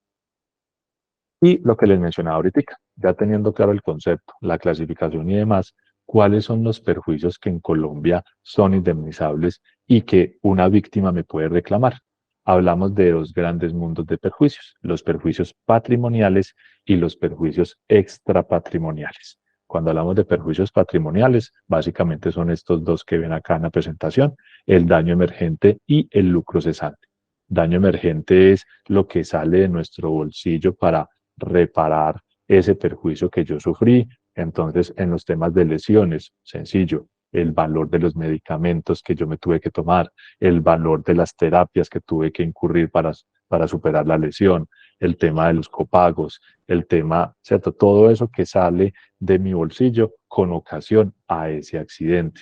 Y lo que les mencionaba ahorita, ya teniendo claro el concepto, la clasificación y demás, ¿cuáles son los perjuicios que en Colombia son indemnizables y que una víctima me puede reclamar? Hablamos de dos grandes mundos de perjuicios, los perjuicios patrimoniales y los perjuicios extrapatrimoniales. Cuando hablamos de perjuicios patrimoniales, básicamente son estos dos que ven acá en la presentación, el daño emergente y el lucro cesante. Daño emergente es lo que sale de nuestro bolsillo para reparar ese perjuicio que yo sufrí. Entonces, en los temas de lesiones, sencillo, el valor de los medicamentos que yo me tuve que tomar, el valor de las terapias que tuve que incurrir para superar la lesión, el tema de los copagos, el tema, ¿cierto? Todo eso que sale de mi bolsillo con ocasión a ese accidente.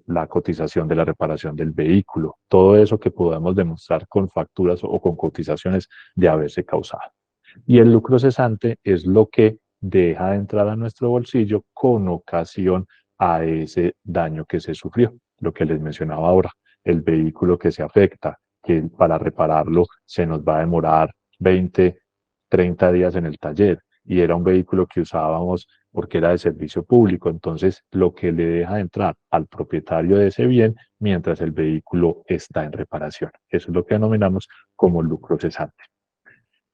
La cotización de la reparación del vehículo, todo eso que podamos demostrar con facturas o con cotizaciones de haberse causado. Y el lucro cesante es lo que deja de entrar a nuestro bolsillo con ocasión a ese daño que se sufrió, lo que les mencionaba ahora, el vehículo que se afecta, que para repararlo se nos va a demorar 20, 30 días en el taller y era un vehículo que usábamos porque era de servicio público, entonces lo que le deja de entrar al propietario de ese bien mientras el vehículo está en reparación. Eso es lo que denominamos como lucro cesante.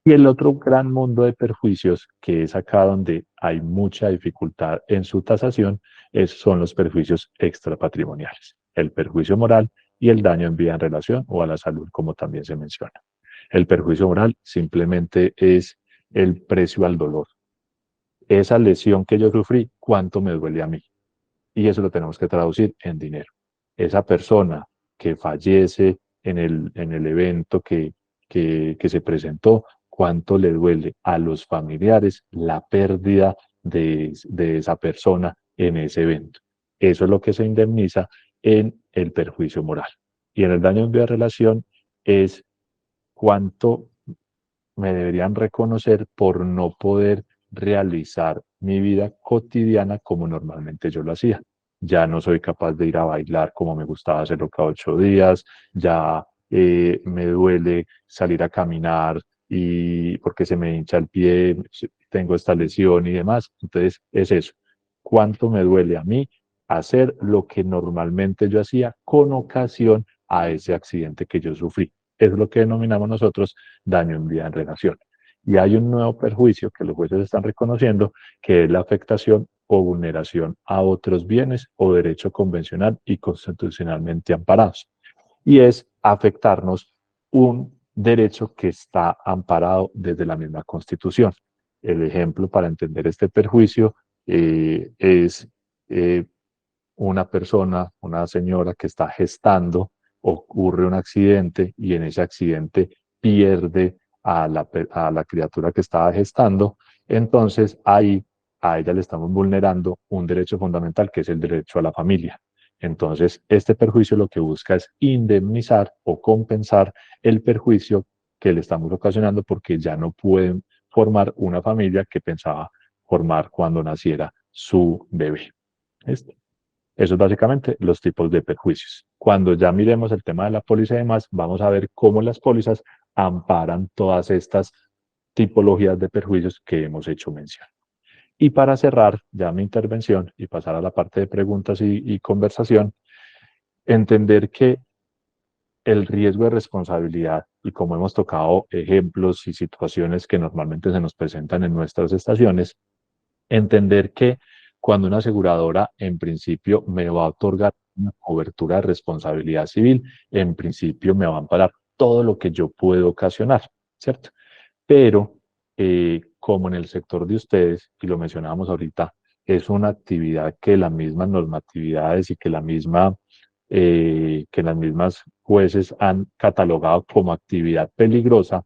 Y el otro gran mundo de perjuicios, que es acá donde hay mucha dificultad en su tasación, son los perjuicios extrapatrimoniales, el perjuicio moral y el daño en vida en relación o a la salud, como también se menciona. El perjuicio moral simplemente es el precio al dolor. Esa lesión que yo sufrí, ¿cuánto me duele a mí? Y eso lo tenemos que traducir en dinero. Esa persona que fallece en el evento que se presentó, cuánto le duele a los familiares la pérdida de esa persona en ese evento. Eso es lo que se indemniza en el perjuicio moral. Y en el daño en vía de relación es cuánto me deberían reconocer por no poder realizar mi vida cotidiana como normalmente yo lo hacía. Ya no soy capaz de ir a bailar como me gustaba hacerlo cada 8 días, ya me duele salir a caminar y porque se me hincha el pie, tengo esta lesión y demás. Entonces es eso. ¿Cuánto me duele a mí hacer lo que normalmente yo hacía con ocasión a ese accidente que yo sufrí? Es lo que denominamos nosotros daño en vida en relación. Y hay un nuevo perjuicio que los jueces están reconociendo, que es la afectación o vulneración a otros bienes o derecho convencional y constitucionalmente amparados. Y es afectarnos un derecho que está amparado desde la misma Constitución. El ejemplo para entender este perjuicio es eh, una persona, una señora que está gestando, ocurre un accidente y en ese accidente pierde a la criatura que estaba gestando, entonces ahí a ella le estamos vulnerando un derecho fundamental que es el derecho a la familia. Entonces, este perjuicio lo que busca es indemnizar o compensar el perjuicio que le estamos ocasionando porque ya no pueden formar una familia que pensaba formar cuando naciera su bebé. ¿Listo? Eso es básicamente los tipos de perjuicios. Cuando ya miremos el tema de la póliza y demás, vamos a ver cómo las pólizas amparan todas estas tipologías de perjuicios que hemos hecho mención. Y para cerrar ya mi intervención y pasar a la parte de preguntas y conversación, entender que el riesgo de responsabilidad y como hemos tocado ejemplos y situaciones que normalmente se nos presentan en nuestras estaciones, entender que cuando una aseguradora en principio me va a otorgar una cobertura de responsabilidad civil, en principio me va a amparar todo lo que yo puedo ocasionar, ¿cierto? Pero como en el sector de ustedes, y lo mencionábamos ahorita, es una actividad que las mismas normatividades y que las mismas jueces han catalogado como actividad peligrosa,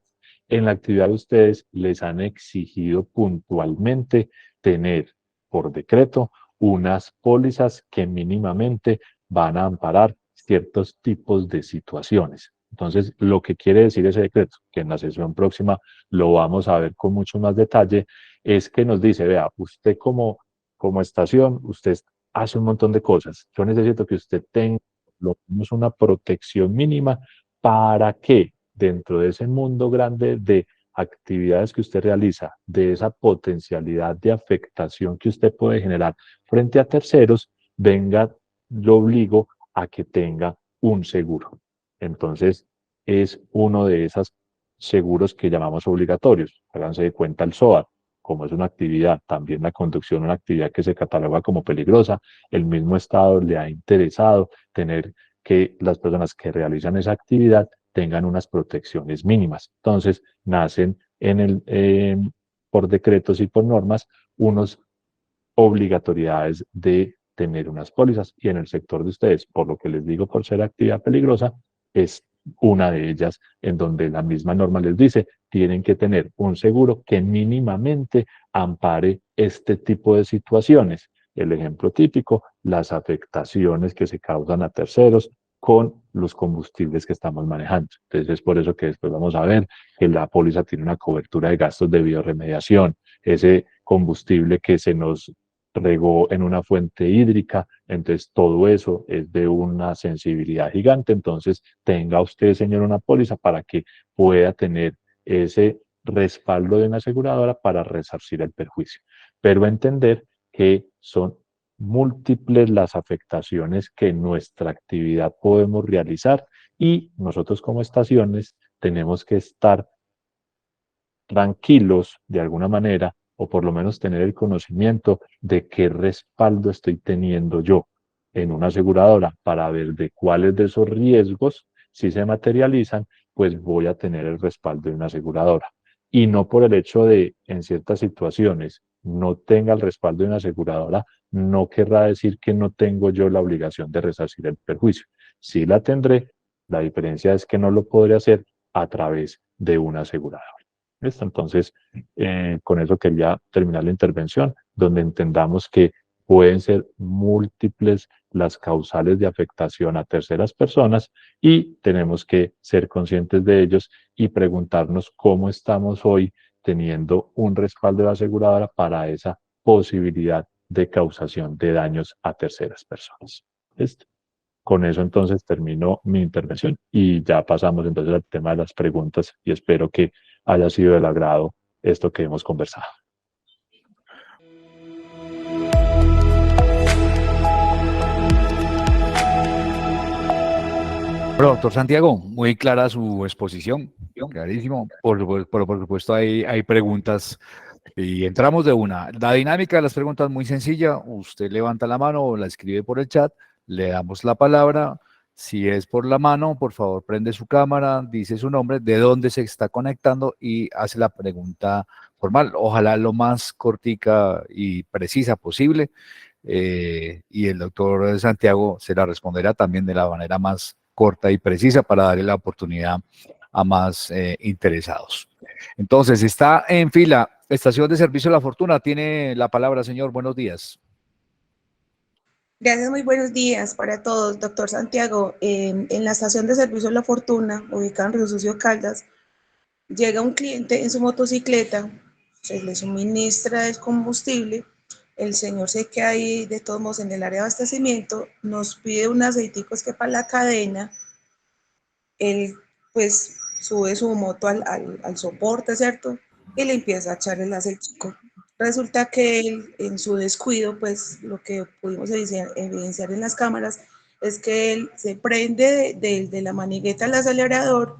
en la actividad de ustedes les han exigido puntualmente tener por decreto unas pólizas que mínimamente van a amparar ciertos tipos de situaciones. Entonces, lo que quiere decir ese decreto, que en la sesión próxima lo vamos a ver con mucho más detalle, es que nos dice, vea, usted como estación, usted hace un montón de cosas. Yo necesito que usted tenga lo menos una protección mínima para que dentro de ese mundo grande de actividades que usted realiza, de esa potencialidad de afectación que usted puede generar frente a terceros, venga, lo obligo a que tenga un seguro. Entonces, es uno de esos seguros que llamamos obligatorios. Háganse de cuenta el SOAT, como es una actividad, también la conducción, una actividad que se cataloga como peligrosa, el mismo Estado le ha interesado tener que las personas que realizan esa actividad tengan unas protecciones mínimas. Entonces, nacen por decretos y por normas unos obligatoriedades de tener unas pólizas y en el sector de ustedes, por lo que les digo, por ser actividad peligrosa, es una de ellas en donde la misma norma les dice, tienen que tener un seguro que mínimamente ampare este tipo de situaciones. El ejemplo típico, las afectaciones que se causan a terceros con los combustibles que estamos manejando. Entonces es por eso que después vamos a ver que la póliza tiene una cobertura de gastos de biorremediación, ese combustible que se nos regó en una fuente hídrica, entonces todo eso es de una sensibilidad gigante, entonces tenga usted, señor, una póliza para que pueda tener ese respaldo de una aseguradora para resarcir el perjuicio. Pero entender que son múltiples las afectaciones que en nuestra actividad podemos realizar y nosotros como estaciones tenemos que estar tranquilos de alguna manera, o por lo menos tener el conocimiento de qué respaldo estoy teniendo yo en una aseguradora para ver de cuáles de esos riesgos, si se materializan, pues voy a tener el respaldo de una aseguradora. Y no por el hecho de, en ciertas situaciones, no tenga el respaldo de una aseguradora, no querrá decir que no tengo yo la obligación de resarcir el perjuicio. Sí la tendré, la diferencia es que no lo podré hacer a través de una aseguradora. ¿Listo? Entonces, con eso quería terminar la intervención, donde entendamos que pueden ser múltiples las causales de afectación a terceras personas y tenemos que ser conscientes de ellos y preguntarnos cómo estamos hoy teniendo un respaldo de aseguradora para esa posibilidad de causación de daños a terceras personas. ¿Listo? Con eso entonces termino mi intervención y ya pasamos entonces al tema de las preguntas y espero que haya sido del agrado esto que hemos conversado. Bueno, doctor Santiago, muy clara su exposición, clarísimo. Por supuesto, hay preguntas y entramos de una. La dinámica de las preguntas es muy sencilla. Usted levanta la mano o la escribe por el chat, le damos la palabra. Si es por la mano, por favor, prende su cámara, dice su nombre, de dónde se está conectando y hace la pregunta formal. Ojalá lo más cortica y precisa posible. Y el doctor Santiago se la responderá también de la manera más corta y precisa para darle la oportunidad a más interesados. Entonces, está en fila, Estación de Servicio La Fortuna. Tiene la palabra, señor. Buenos días. Gracias, muy buenos días para todos, doctor Santiago. En la estación de servicio La Fortuna, ubicada en Río Sucio Caldas, llega un cliente en su motocicleta, se le suministra el combustible, el señor se queda ahí de todos modos en el área de abastecimiento, nos pide un aceiticos que para la cadena, él pues sube su moto al soporte, ¿cierto? Y le empieza a echar el aceitico. Resulta que él, en su descuido, pues lo que pudimos evidenciar en las cámaras es que él se prende de la manigueta del acelerador,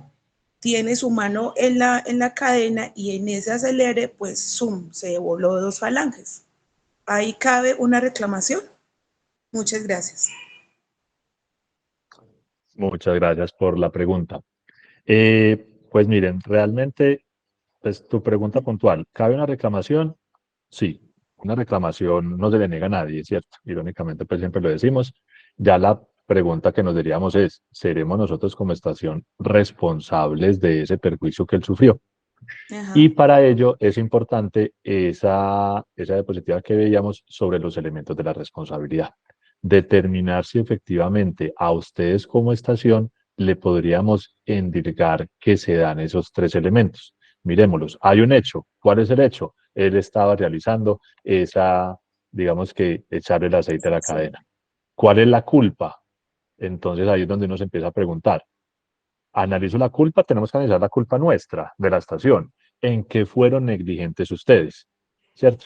tiene su mano en la cadena y en ese acelere, pues, zoom, se voló 2 falanges. Ahí cabe una reclamación. Muchas gracias. Muchas gracias por la pregunta. Pues miren, realmente, pues tu pregunta puntual, ¿cabe una reclamación? Sí, una reclamación no se le niega a nadie, ¿cierto? Irónicamente, pues siempre lo decimos. Ya la pregunta que nos diríamos es, ¿seremos nosotros como estación responsables de ese perjuicio que él sufrió? Ajá. Y para ello es importante esa diapositiva que veíamos sobre los elementos de la responsabilidad. Determinar si efectivamente a ustedes como estación le podríamos endilgar que se dan esos 3 elementos. Miremoslos. Hay un hecho. ¿Cuál es el hecho? Él estaba realizando digamos que echarle el aceite a la Sí. cadena. ¿Cuál es la culpa? Entonces ahí es donde uno se empieza a preguntar. Analizo la culpa, tenemos que analizar la culpa nuestra, de la estación. ¿En qué fueron negligentes ustedes? ¿Cierto?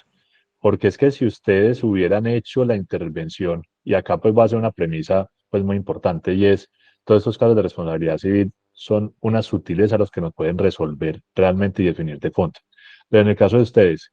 Porque es que si ustedes hubieran hecho la intervención, y acá pues va a ser una premisa pues muy importante, y es, todos estos casos de responsabilidad civil son unas sutilezas a los que nos pueden resolver realmente y definir de fondo. Pero en el caso de ustedes,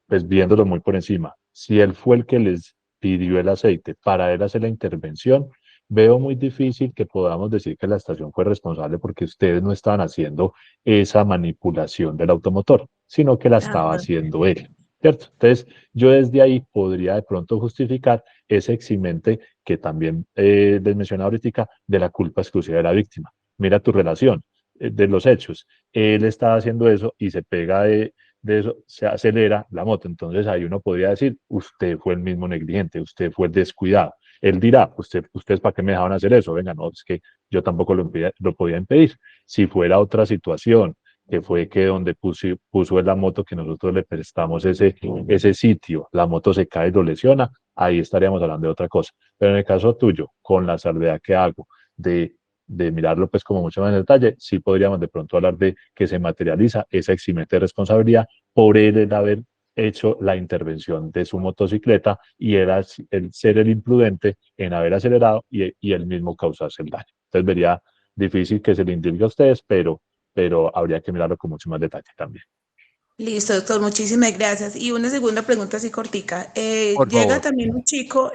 pues viéndolo muy por encima, si él fue el que les pidió el aceite para él hacer la intervención, veo muy difícil que podamos decir que la estación fue responsable porque ustedes no estaban haciendo esa manipulación del automotor, sino que la estaba Ajá. haciendo él, ¿cierto? Entonces, yo desde ahí podría de pronto justificar ese eximente que también les mencionaba ahorita de la culpa exclusiva de la víctima. Mira tu relación de los hechos. Él estaba haciendo eso y se pega de eso se acelera la moto. Entonces ahí uno podría decir, usted fue el mismo negligente, usted fue el descuidado. Él dirá, ustedes para qué me dejaban hacer eso, venga, no, es que yo tampoco lo podía impedir. Si fuera otra situación, que fue que donde puso la moto que nosotros le prestamos ese sitio, la moto se cae y lo lesiona, ahí estaríamos hablando de otra cosa. Pero en el caso tuyo, con la salvedad que hago de mirarlo pues como mucho más en detalle, sí podríamos de pronto hablar de que se materializa esa eximente de responsabilidad por él el haber hecho la intervención de su motocicleta y era el ser el imprudente en haber acelerado y él mismo causarse el daño. Entonces vería difícil que se le indique a ustedes, pero habría que mirarlo con mucho más detalle también. Listo, doctor, muchísimas gracias. Y una segunda pregunta así cortica. Por Llega favor. también un chico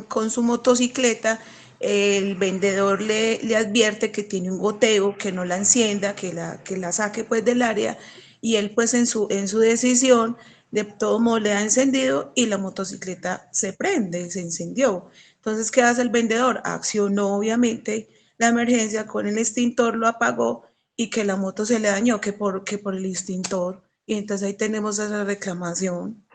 con su motocicleta, el vendedor le advierte que tiene un goteo, que no la encienda, que la saque pues del área, y él pues en su decisión, de todo modo le da encendido y la motocicleta se prende, se encendió. Entonces, ¿qué hace el vendedor? Accionó obviamente la emergencia con el extintor, lo apagó y que la moto se le dañó, que por el extintor. Y entonces ahí tenemos esa reclamación.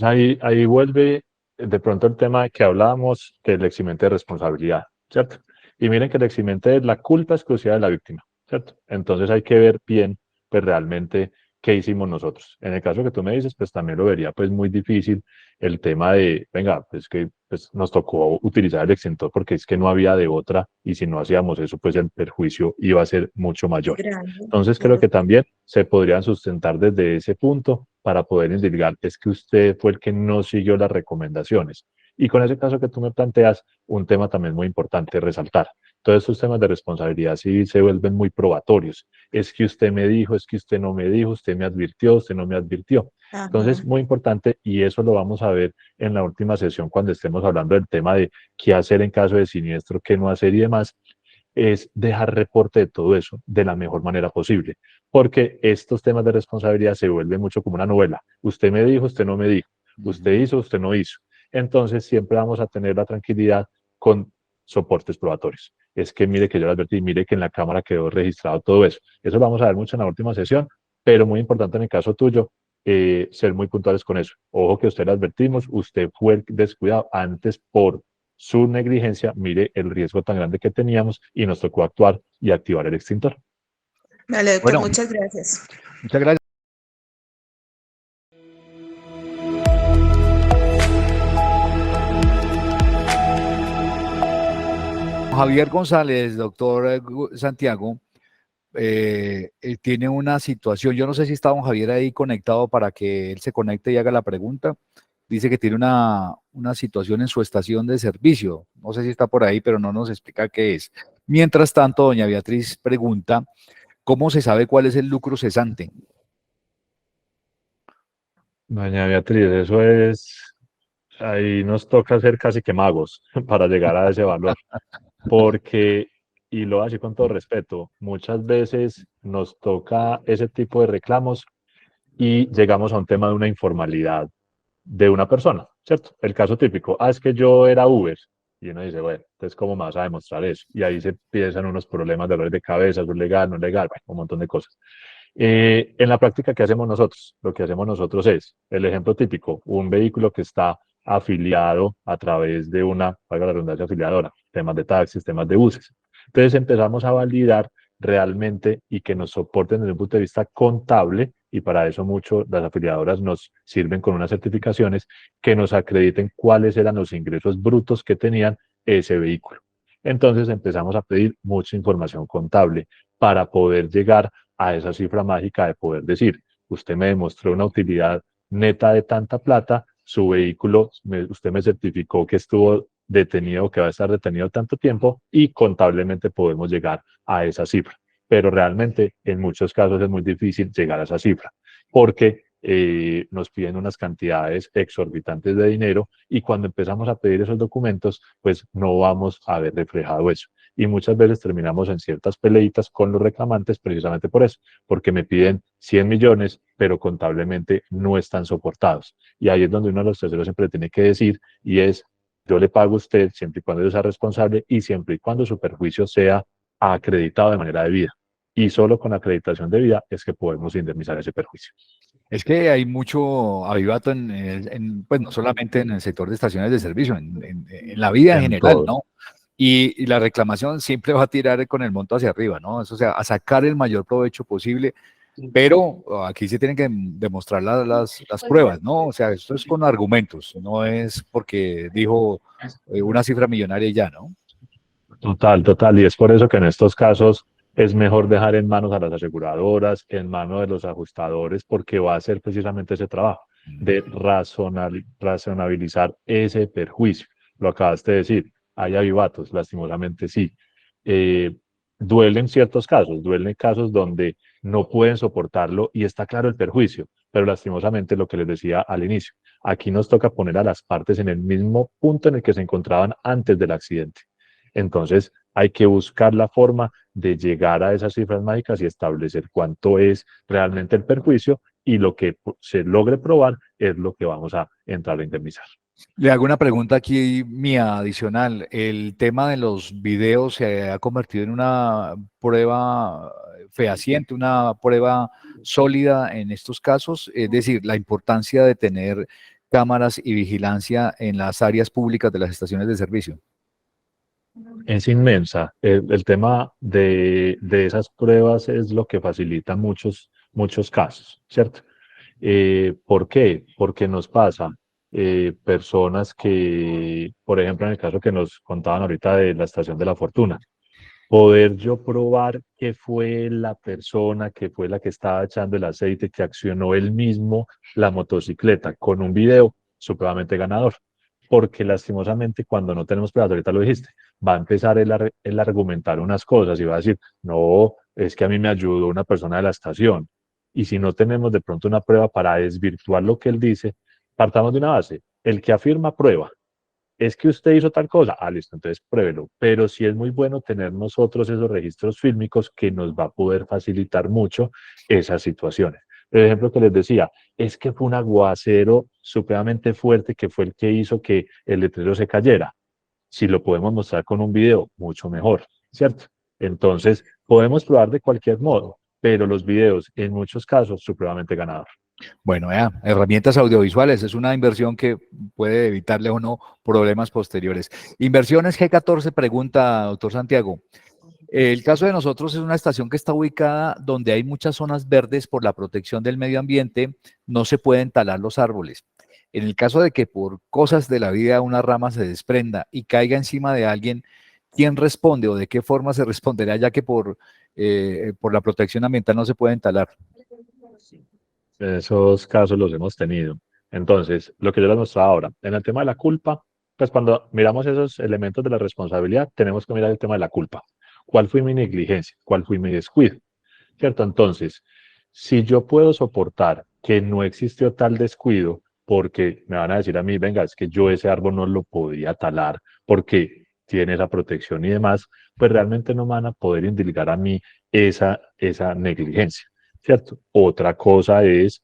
Ahí vuelve de pronto el tema que hablábamos del eximente de responsabilidad, ¿cierto? Y miren que el eximente es la culpa exclusiva de la víctima, ¿cierto? Entonces hay que ver bien, pues realmente ¿qué hicimos nosotros? En el caso que tú me dices, pues también lo vería pues muy difícil el tema de, venga, pues que pues, nos tocó utilizar el extintor porque es que no había de otra y si no hacíamos eso, pues el perjuicio iba a ser mucho Es mayor. grande, Entonces creo claro. que también se podrían sustentar desde ese punto para poder indicar, es que usted fue el que no siguió las recomendaciones. Y con ese caso que tú me planteas, un tema también muy importante resaltar. Todos estos temas de responsabilidad civil se vuelven muy probatorios. Es que usted me dijo, es que usted no me dijo, usted me advirtió, usted no me advirtió. Entonces, Ajá. muy importante, y eso lo vamos a ver en la última sesión cuando estemos hablando del tema de qué hacer en caso de siniestro, qué no hacer y demás, es dejar reporte de todo eso de la mejor manera posible, porque estos temas de responsabilidad se vuelven mucho como una novela. Usted me dijo, usted no me dijo, usted hizo, usted no hizo. Entonces, siempre vamos a tener la tranquilidad con soportes probatorios. Es que mire que yo le advertí, mire que en la cámara quedó registrado todo eso. Eso lo vamos a ver mucho en la última sesión, pero muy importante en el caso tuyo, ser muy puntuales con eso. Ojo que usted le advertimos, usted fue el descuidado antes por su negligencia, mire el riesgo tan grande que teníamos y nos tocó actuar y activar el extintor. Vale, doctor, Bueno, muchas gracias. muchas gracias. Javier González, doctor Santiago, tiene una situación, yo no sé si está don Javier ahí conectado para que él se conecte y haga la pregunta. Dice que tiene una situación en su estación de servicio. No sé si está por ahí, pero no nos explica qué es. Mientras tanto, doña Beatriz pregunta, ¿cómo se sabe cuál es el lucro cesante? Doña Beatriz, eso es, ahí nos toca ser casi que magos para llegar a ese valor, porque, y lo así con todo respeto, muchas veces nos toca ese tipo de reclamos y llegamos a un tema de una informalidad de una persona, ¿cierto? El caso típico, es que yo era Uber. Y uno dice, bueno, entonces, ¿cómo me vas a demostrar eso? Y ahí se empiezan unos problemas, dolores de cabeza, es legal, no es legal, bueno, un montón de cosas. En la práctica, ¿qué hacemos nosotros? Lo que hacemos nosotros es, el ejemplo típico, un vehículo que está afiliado a través de una, valga la redundancia, afiliadora, temas de taxis, temas de buses. Entonces empezamos a validar realmente y que nos soporten desde un punto de vista contable, y para eso mucho las afiliadoras nos sirven con unas certificaciones que nos acrediten cuáles eran los ingresos brutos que tenían ese vehículo. Entonces empezamos a pedir mucha información contable para poder llegar a esa cifra mágica de poder decir, usted me demostró una utilidad neta de tanta plata, su vehículo, usted me certificó que estuvo detenido, que va a estar detenido tanto tiempo y contablemente podemos llegar a esa cifra. Pero realmente en muchos casos es muy difícil llegar a esa cifra porque nos piden unas cantidades exorbitantes de dinero y cuando empezamos a pedir esos documentos, pues no vamos a ver reflejado eso. Y muchas veces terminamos en ciertas peleitas con los reclamantes precisamente por eso, porque me piden 100 millones, pero contablemente no están soportados. Y ahí es donde uno de los terceros siempre tiene que decir, y es, yo le pago a usted siempre y cuando yo sea responsable y siempre y cuando su perjuicio sea acreditado de manera debida. Y solo con acreditación debida es que podemos indemnizar ese perjuicio. Es que hay mucho avivato pues no solamente en el sector de estaciones de servicio, en la vida en En general, todo. ¿no? Y la reclamación siempre va a tirar con el monto hacia arriba, ¿no? Eso, o sea, a sacar el mayor provecho posible, pero aquí se tienen que demostrar las pruebas, ¿no? O sea, esto es con argumentos, no es porque dijo una cifra millonaria y ya, ¿no? Total, total. Y es por eso que en estos casos es mejor dejar en manos a las aseguradoras, en manos de los ajustadores, porque va a hacer precisamente ese trabajo de razonabilizar ese perjuicio. Lo acabaste de decir, hay avivatos, lastimosamente sí. Eh, duelen ciertos casos, duelen casos donde no pueden soportarlo y está claro el perjuicio, pero lastimosamente lo que les decía al inicio, aquí nos toca poner a las partes en el mismo punto en el que se encontraban antes del accidente. Entonces, hay que buscar la forma de llegar a esas cifras mágicas y establecer cuánto es realmente el perjuicio y lo que se logre probar es lo que vamos a entrar a indemnizar. Le hago una pregunta aquí mía adicional. ¿El tema de los videos se ha convertido en una prueba fehaciente, una prueba sólida en estos casos? Es decir, la importancia de tener cámaras y vigilancia en las áreas públicas de las estaciones de servicio. Es inmensa. El tema de esas pruebas es lo que facilita muchos casos, ¿cierto? ¿Por qué? Porque nos pasa personas que, por ejemplo, en el caso que nos contaban ahorita de la Estación de la Fortuna, poder yo probar que fue la persona que fue la que estaba echando el aceite, que accionó él mismo la motocicleta con un video supremamente ganador. Porque lastimosamente cuando no tenemos pruebas, ahorita lo dijiste, va a empezar el argumentar unas cosas y va a decir, no, es que a mí me ayudó una persona de la estación. Y si no tenemos de pronto una prueba para desvirtuar lo que él dice, partamos de una base. El que afirma prueba es que usted hizo tal cosa, listo, entonces pruébelo. Pero sí es muy bueno tener nosotros esos registros fílmicos que nos va a poder facilitar mucho esas situaciones. El ejemplo que les decía, es que fue un aguacero supremamente fuerte que fue el que hizo que el letrero se cayera. Si lo podemos mostrar con un video, mucho mejor, ¿cierto? Entonces, podemos probar de cualquier modo, pero los videos, en muchos casos, supremamente ganador. Bueno, herramientas audiovisuales es una inversión que puede evitarle o no problemas posteriores. Inversiones G14 pregunta, doctor Santiago. El caso de nosotros es una estación que está ubicada donde hay muchas zonas verdes por la protección del medio ambiente, no se pueden talar los árboles. En el caso de que por cosas de la vida una rama se desprenda y caiga encima de alguien, ¿quién responde o de qué forma se responderá ya que por la protección ambiental no se pueden talar? Esos casos los hemos tenido. Entonces, lo que yo les mostraba ahora, en el tema de la culpa, pues cuando miramos esos elementos de la responsabilidad, tenemos que mirar el tema de la culpa. ¿Cuál fue mi negligencia? ¿Cuál fue mi descuido? ¿Cierto? Entonces, si yo puedo soportar que no existió tal descuido, porque me van a decir a mí, venga, es que yo ese árbol no lo podía talar porque tiene esa protección y demás, pues realmente no me van a poder indilgar a mí esa negligencia. ¿Cierto? Otra cosa es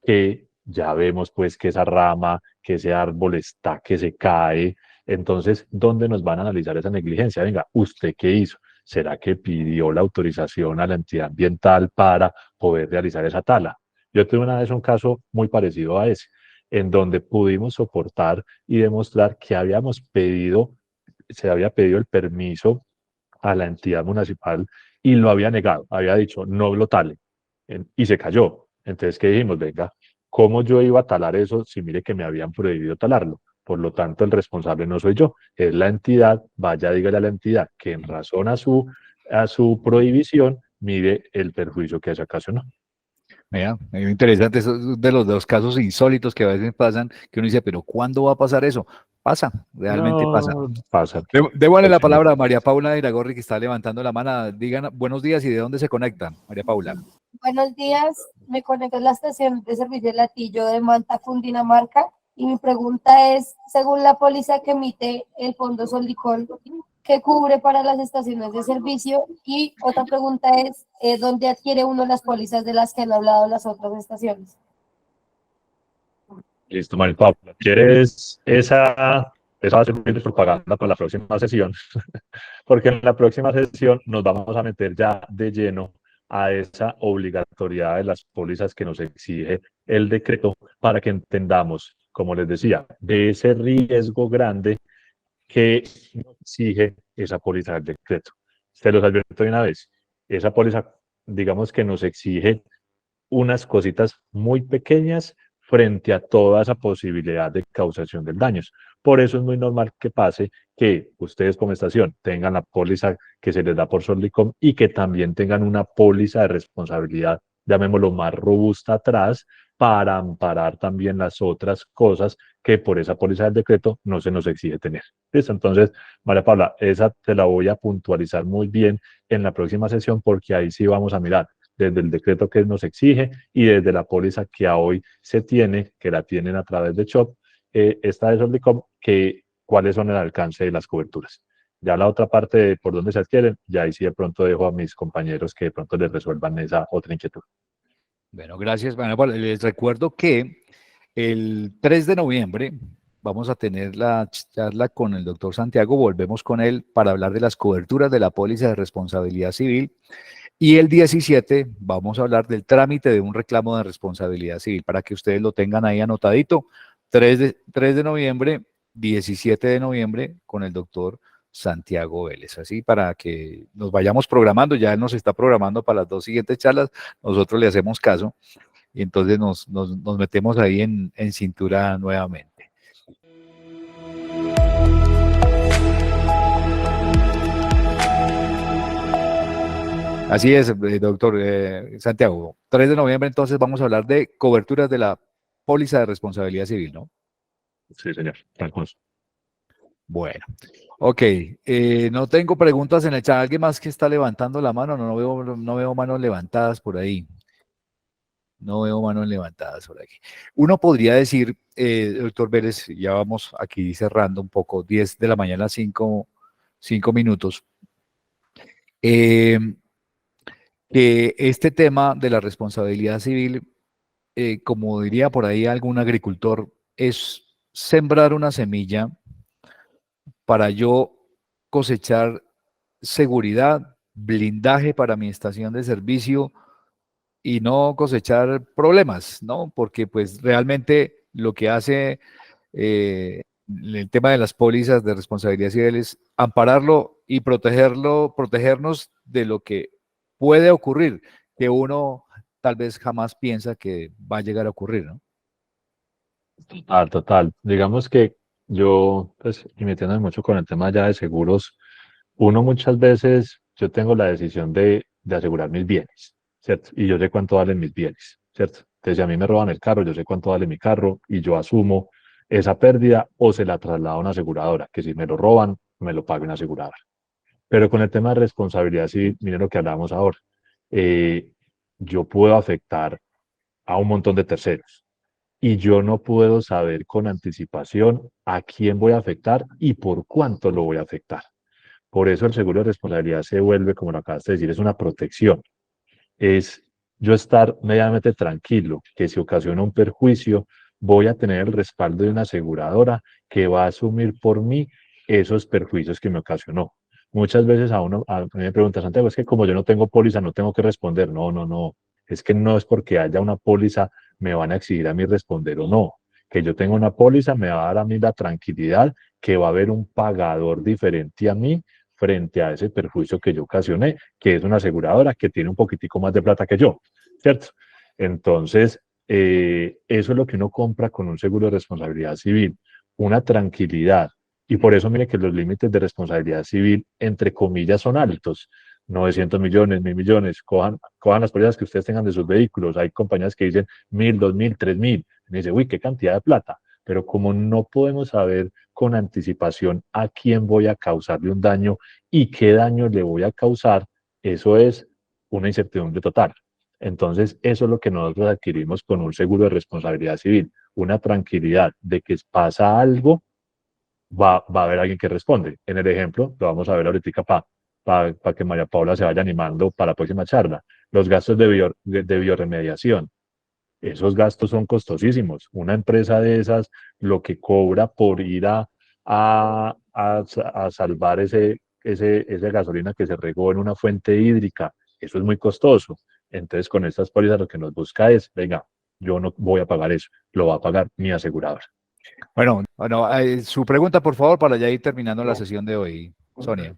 que ya vemos pues que esa rama, que ese árbol está que se cae. Entonces, ¿dónde nos van a analizar esa negligencia? Venga, ¿usted qué hizo? ¿Será que pidió la autorización a la entidad ambiental para poder realizar esa tala? Yo tuve una vez un caso muy parecido a ese, en donde pudimos soportar y demostrar que se había pedido el permiso a la entidad municipal y lo había negado, había dicho no lo tale y se cayó. Entonces, ¿qué dijimos? Venga, ¿cómo yo iba a talar eso si mire que me habían prohibido talarlo? Por lo tanto, el responsable no soy yo, es la entidad. Vaya, dígale a la entidad que en razón a su prohibición mide el perjuicio que se ocasionó. Mira, muy interesante, eso es de los dos casos insólitos que a veces pasan, que uno dice, pero ¿cuándo va a pasar eso? Pasa, realmente pasa. No, pasa. Démosle la Pues, palabra a María Paula de Iragorri, que está levantando la mano. Digan buenos días y de dónde se conectan, María Paula. Buenos días, me conecto a la estación de servicio de Latillo de Manta, Cundinamarca, y mi pregunta es, según la póliza que emite el Fondo Soldicol, ¿qué cubre para las estaciones de servicio? Y otra pregunta es, ¿dónde adquiere uno las pólizas de las que han hablado las otras estaciones? listo, María Paula. ¿Quieres esa va a servir de propaganda para la próxima sesión? Porque en la próxima sesión nos vamos a meter ya de lleno a esa obligatoriedad de las pólizas que nos exige el decreto para que entendamos, como les decía, de ese riesgo grande que nos exige esa póliza del decreto. Se los advierto de una vez, esa póliza, digamos que nos exige unas cositas muy pequeñas frente a toda esa posibilidad de causación del daño. Por eso es muy normal que pase que ustedes como estación tengan la póliza que se les da por Soldicom y que también tengan una póliza de responsabilidad, llamémoslo más robusta atrás, para amparar también las otras cosas que por esa póliza del decreto no se nos exige tener. ¿Listo? Entonces, María Paula, esa te la voy a puntualizar muy bien en la próxima sesión porque ahí sí vamos a mirar desde el decreto que nos exige y desde la póliza que a hoy se tiene, que la tienen a través de CHOP, esta de Soldicom, que cuáles son el alcance de las coberturas. Ya la otra parte de por dónde se adquieren, ya ahí sí de pronto dejo a mis compañeros que de pronto les resuelvan esa otra inquietud. Bueno, gracias, María Paula. Les recuerdo que el 3 de noviembre vamos a tener la charla con el doctor Santiago, volvemos con él para hablar de las coberturas de la póliza de responsabilidad civil. Y el 17 vamos a hablar del trámite de un reclamo de responsabilidad civil, para que ustedes lo tengan ahí anotadito. 3 de noviembre, 17 de noviembre, con el doctor Santiago Vélez. Así para que nos vayamos programando, ya él nos está programando para las 2 siguientes charlas, nosotros le hacemos caso y entonces nos metemos ahí en cintura nuevamente. Así es, doctor Santiago. 3 de noviembre, entonces vamos a hablar de coberturas de la póliza de responsabilidad civil, ¿no? Sí, señor. Tal cual. Bueno, ok. No tengo preguntas en el chat. ¿Alguien más que está levantando la mano? No veo manos levantadas por ahí. No veo manos levantadas por aquí. Uno podría decir, doctor Vélez, ya vamos aquí cerrando un poco, 10 de la mañana, 5 minutos. Que este tema de la responsabilidad civil, como diría por ahí algún agricultor, es sembrar una semilla para yo cosechar seguridad, blindaje para mi estación de servicio y no cosechar problemas, ¿no? Porque pues realmente lo que hace el tema de las pólizas de responsabilidad civil es ampararlo y protegernos de lo que puede ocurrir, que uno tal vez jamás piensa que va a llegar a ocurrir, ¿no? Ah, total. Digamos que yo, pues, y metiéndome mucho con el tema ya de seguros, uno muchas veces, yo tengo la decisión de asegurar mis bienes, ¿cierto? Y yo sé cuánto valen mis bienes, ¿cierto? Entonces, si a mí me roban el carro, yo sé cuánto vale mi carro y yo asumo esa pérdida o se la traslado a una aseguradora, que si me lo roban, me lo pague una aseguradora. Pero con el tema de responsabilidad civil, miren lo que hablamos ahora. Eh, yo puedo afectar a un montón de terceros y yo no puedo saber con anticipación a quién voy a afectar y por cuánto lo voy a afectar. Por eso el seguro de responsabilidad se vuelve, como lo acabaste de decir, es una protección. Es yo estar medianamente tranquilo que si ocasiona un perjuicio, voy a tener el respaldo de una aseguradora que va a asumir por mí esos perjuicios que me ocasionó. Muchas veces a mí me pregunta Santiago, es que como yo no tengo póliza, no tengo que responder. No, no, no. Es que no es porque haya una póliza, me van a exigir a mí responder o no. Que yo tenga una póliza me va a dar a mí la tranquilidad que va a haber un pagador diferente a mí frente a ese perjuicio que yo ocasioné, que es una aseguradora que tiene un poquitico más de plata que yo, ¿cierto? Entonces, eso es lo que uno compra con un seguro de responsabilidad civil, una tranquilidad. Y por eso mire que los límites de responsabilidad civil, entre comillas, son altos. 900 millones, 1.000 millones, cojan las pólizas que ustedes tengan de sus vehículos. Hay compañías que dicen 1.000, 2.000, 3.000. Y dice, uy, qué cantidad de plata. Pero como no podemos saber con anticipación a quién voy a causarle un daño y qué daño le voy a causar, eso es una incertidumbre total. Entonces, eso es lo que nosotros adquirimos con un seguro de responsabilidad civil, una tranquilidad de que pasa algo, va a haber alguien que responde. En el ejemplo, lo vamos a ver ahorita para que María Paula se vaya animando para la próxima charla. Los gastos de bioremediación. Esos gastos son costosísimos. Una empresa de esas lo que cobra por ir a salvar esa gasolina que se regó en una fuente hídrica, eso es muy costoso. Entonces, con estas pólizas lo que nos busca es, venga, yo no voy a pagar eso, lo va a pagar mi aseguradora. Bueno, su pregunta, por favor, para ya ir terminando la sesión de hoy, Sonia.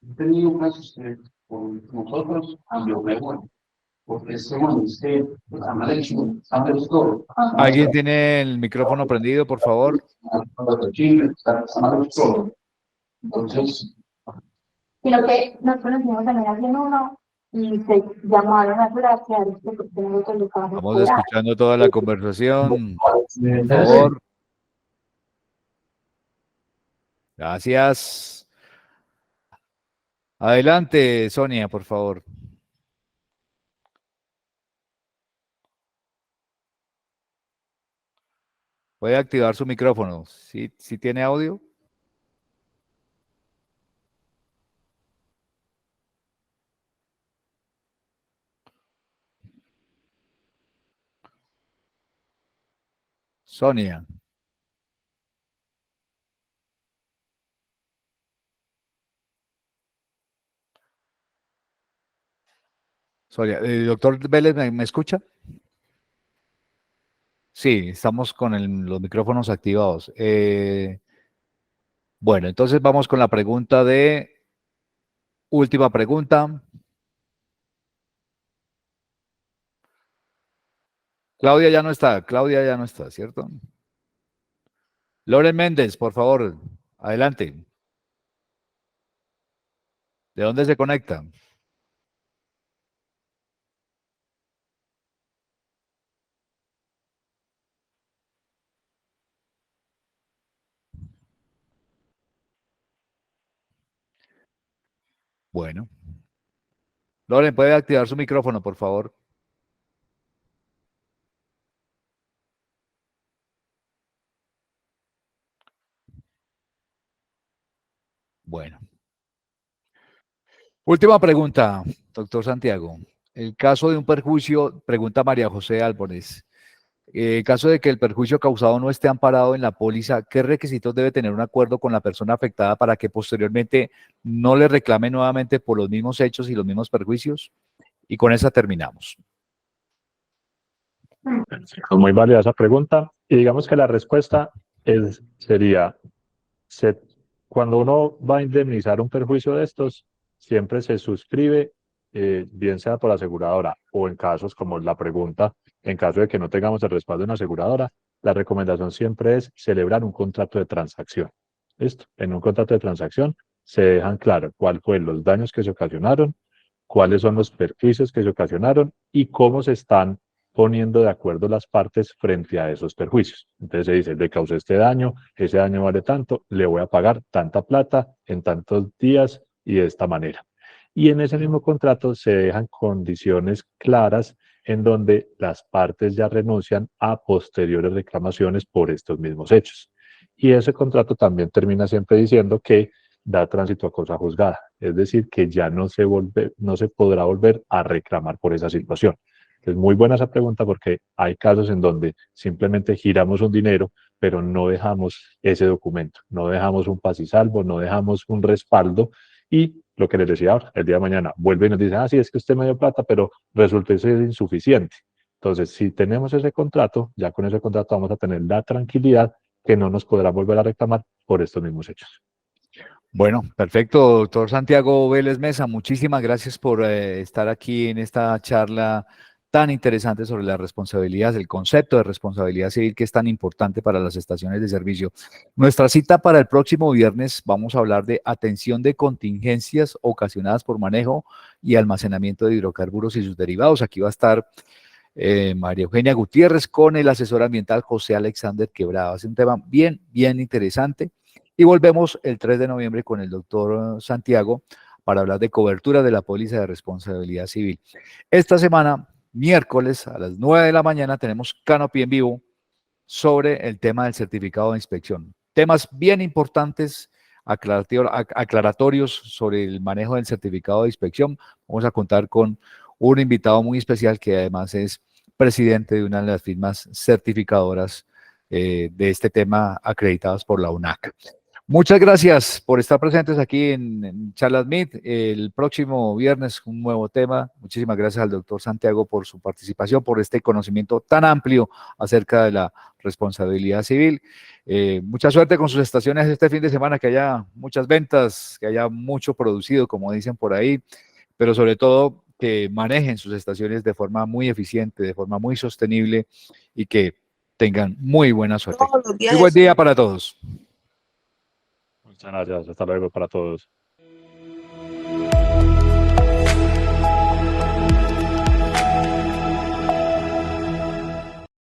He tenido casos con nosotros y lo mejor, porque somos usted, sabemos todo. ¿Alguien tiene el micrófono prendido, por favor? Sabemos todo. Entonces, Sino que nosotros hicimos también haciendo uno y se llamaron a gracias porque tenemos que buscar Vamos escuchando toda la conversación, por favor. Gracias. Adelante, Sonia, por favor. Puede activar su micrófono. ¿Sí tiene audio? Sonia. Sonia, doctor Vélez, ¿me escucha? Sí, estamos con los micrófonos activados. Bueno, entonces vamos con la pregunta última pregunta. Claudia ya no está, ¿cierto? Loren Méndez, por favor, adelante. ¿De dónde se conecta? Bueno. Loren, ¿puede activar su micrófono, por favor? Bueno. Última pregunta, doctor Santiago. El caso de un perjuicio, pregunta María José Álvarez. En caso de que el perjuicio causado no esté amparado en la póliza, ¿qué requisitos debe tener un acuerdo con la persona afectada para que posteriormente no le reclame nuevamente por los mismos hechos y los mismos perjuicios? Y con esa terminamos. Es muy válida esa pregunta. Y digamos que la respuesta sería, cuando uno va a indemnizar un perjuicio de estos, siempre se suscribe, bien sea por la aseguradora o en casos como la pregunta, en caso de que no tengamos el respaldo de una aseguradora, la recomendación siempre es celebrar un contrato de transacción. ¿Listo? En un contrato de transacción se dejan claro cuáles fueron los daños que se ocasionaron, cuáles son los perjuicios que se ocasionaron y cómo se están poniendo de acuerdo las partes frente a esos perjuicios. Entonces se dice, le causé este daño, ese daño vale tanto, le voy a pagar tanta plata en tantos días y de esta manera. Y en ese mismo contrato se dejan condiciones claras en donde las partes ya renuncian a posteriores reclamaciones por estos mismos hechos. Y ese contrato también termina siempre diciendo que da tránsito a cosa juzgada, es decir, que ya no se podrá volver a reclamar por esa situación. Es muy buena esa pregunta porque hay casos en donde simplemente giramos un dinero, pero no dejamos ese documento, no dejamos un paz y salvo, no dejamos un respaldo y lo que les decía ahora, el día de mañana vuelve y nos dice, sí, es que usted me dio plata, pero resulta ser insuficiente. Entonces, si tenemos ese contrato, ya con ese contrato vamos a tener la tranquilidad que no nos podrá volver a reclamar por estos mismos hechos. Bueno, perfecto, doctor Santiago Vélez Mesa. Muchísimas gracias por estar aquí en esta charla tan interesante sobre las responsabilidades, el concepto de responsabilidad civil que es tan importante para las estaciones de servicio. Nuestra cita para el próximo viernes vamos a hablar de atención de contingencias ocasionadas por manejo y almacenamiento de hidrocarburos y sus derivados. Aquí va a estar María Eugenia Gutiérrez con el asesor ambiental José Alexander Quebrado. Es un tema bien interesante. Y volvemos el 3 de noviembre con el doctor Santiago para hablar de cobertura de la póliza de responsabilidad civil. Esta semana, miércoles a las 9 de la mañana, tenemos Canopy en vivo sobre el tema del certificado de inspección. Temas bien importantes, aclaratorios sobre el manejo del certificado de inspección. Vamos a contar con un invitado muy especial que además es presidente de una de las firmas certificadoras de este tema acreditadas por la UNAC. Muchas gracias por estar presentes aquí en Charlas Meet. El próximo viernes un nuevo tema. Muchísimas gracias al doctor Santiago por su participación, por este conocimiento tan amplio acerca de la responsabilidad civil. Mucha suerte con sus estaciones este fin de semana, que haya muchas ventas, que haya mucho producido, como dicen por ahí, pero sobre todo que manejen sus estaciones de forma muy eficiente, de forma muy sostenible y que tengan muy buena suerte. Todos los días Muy buen día para todos. Muchas gracias. Hasta luego para todos.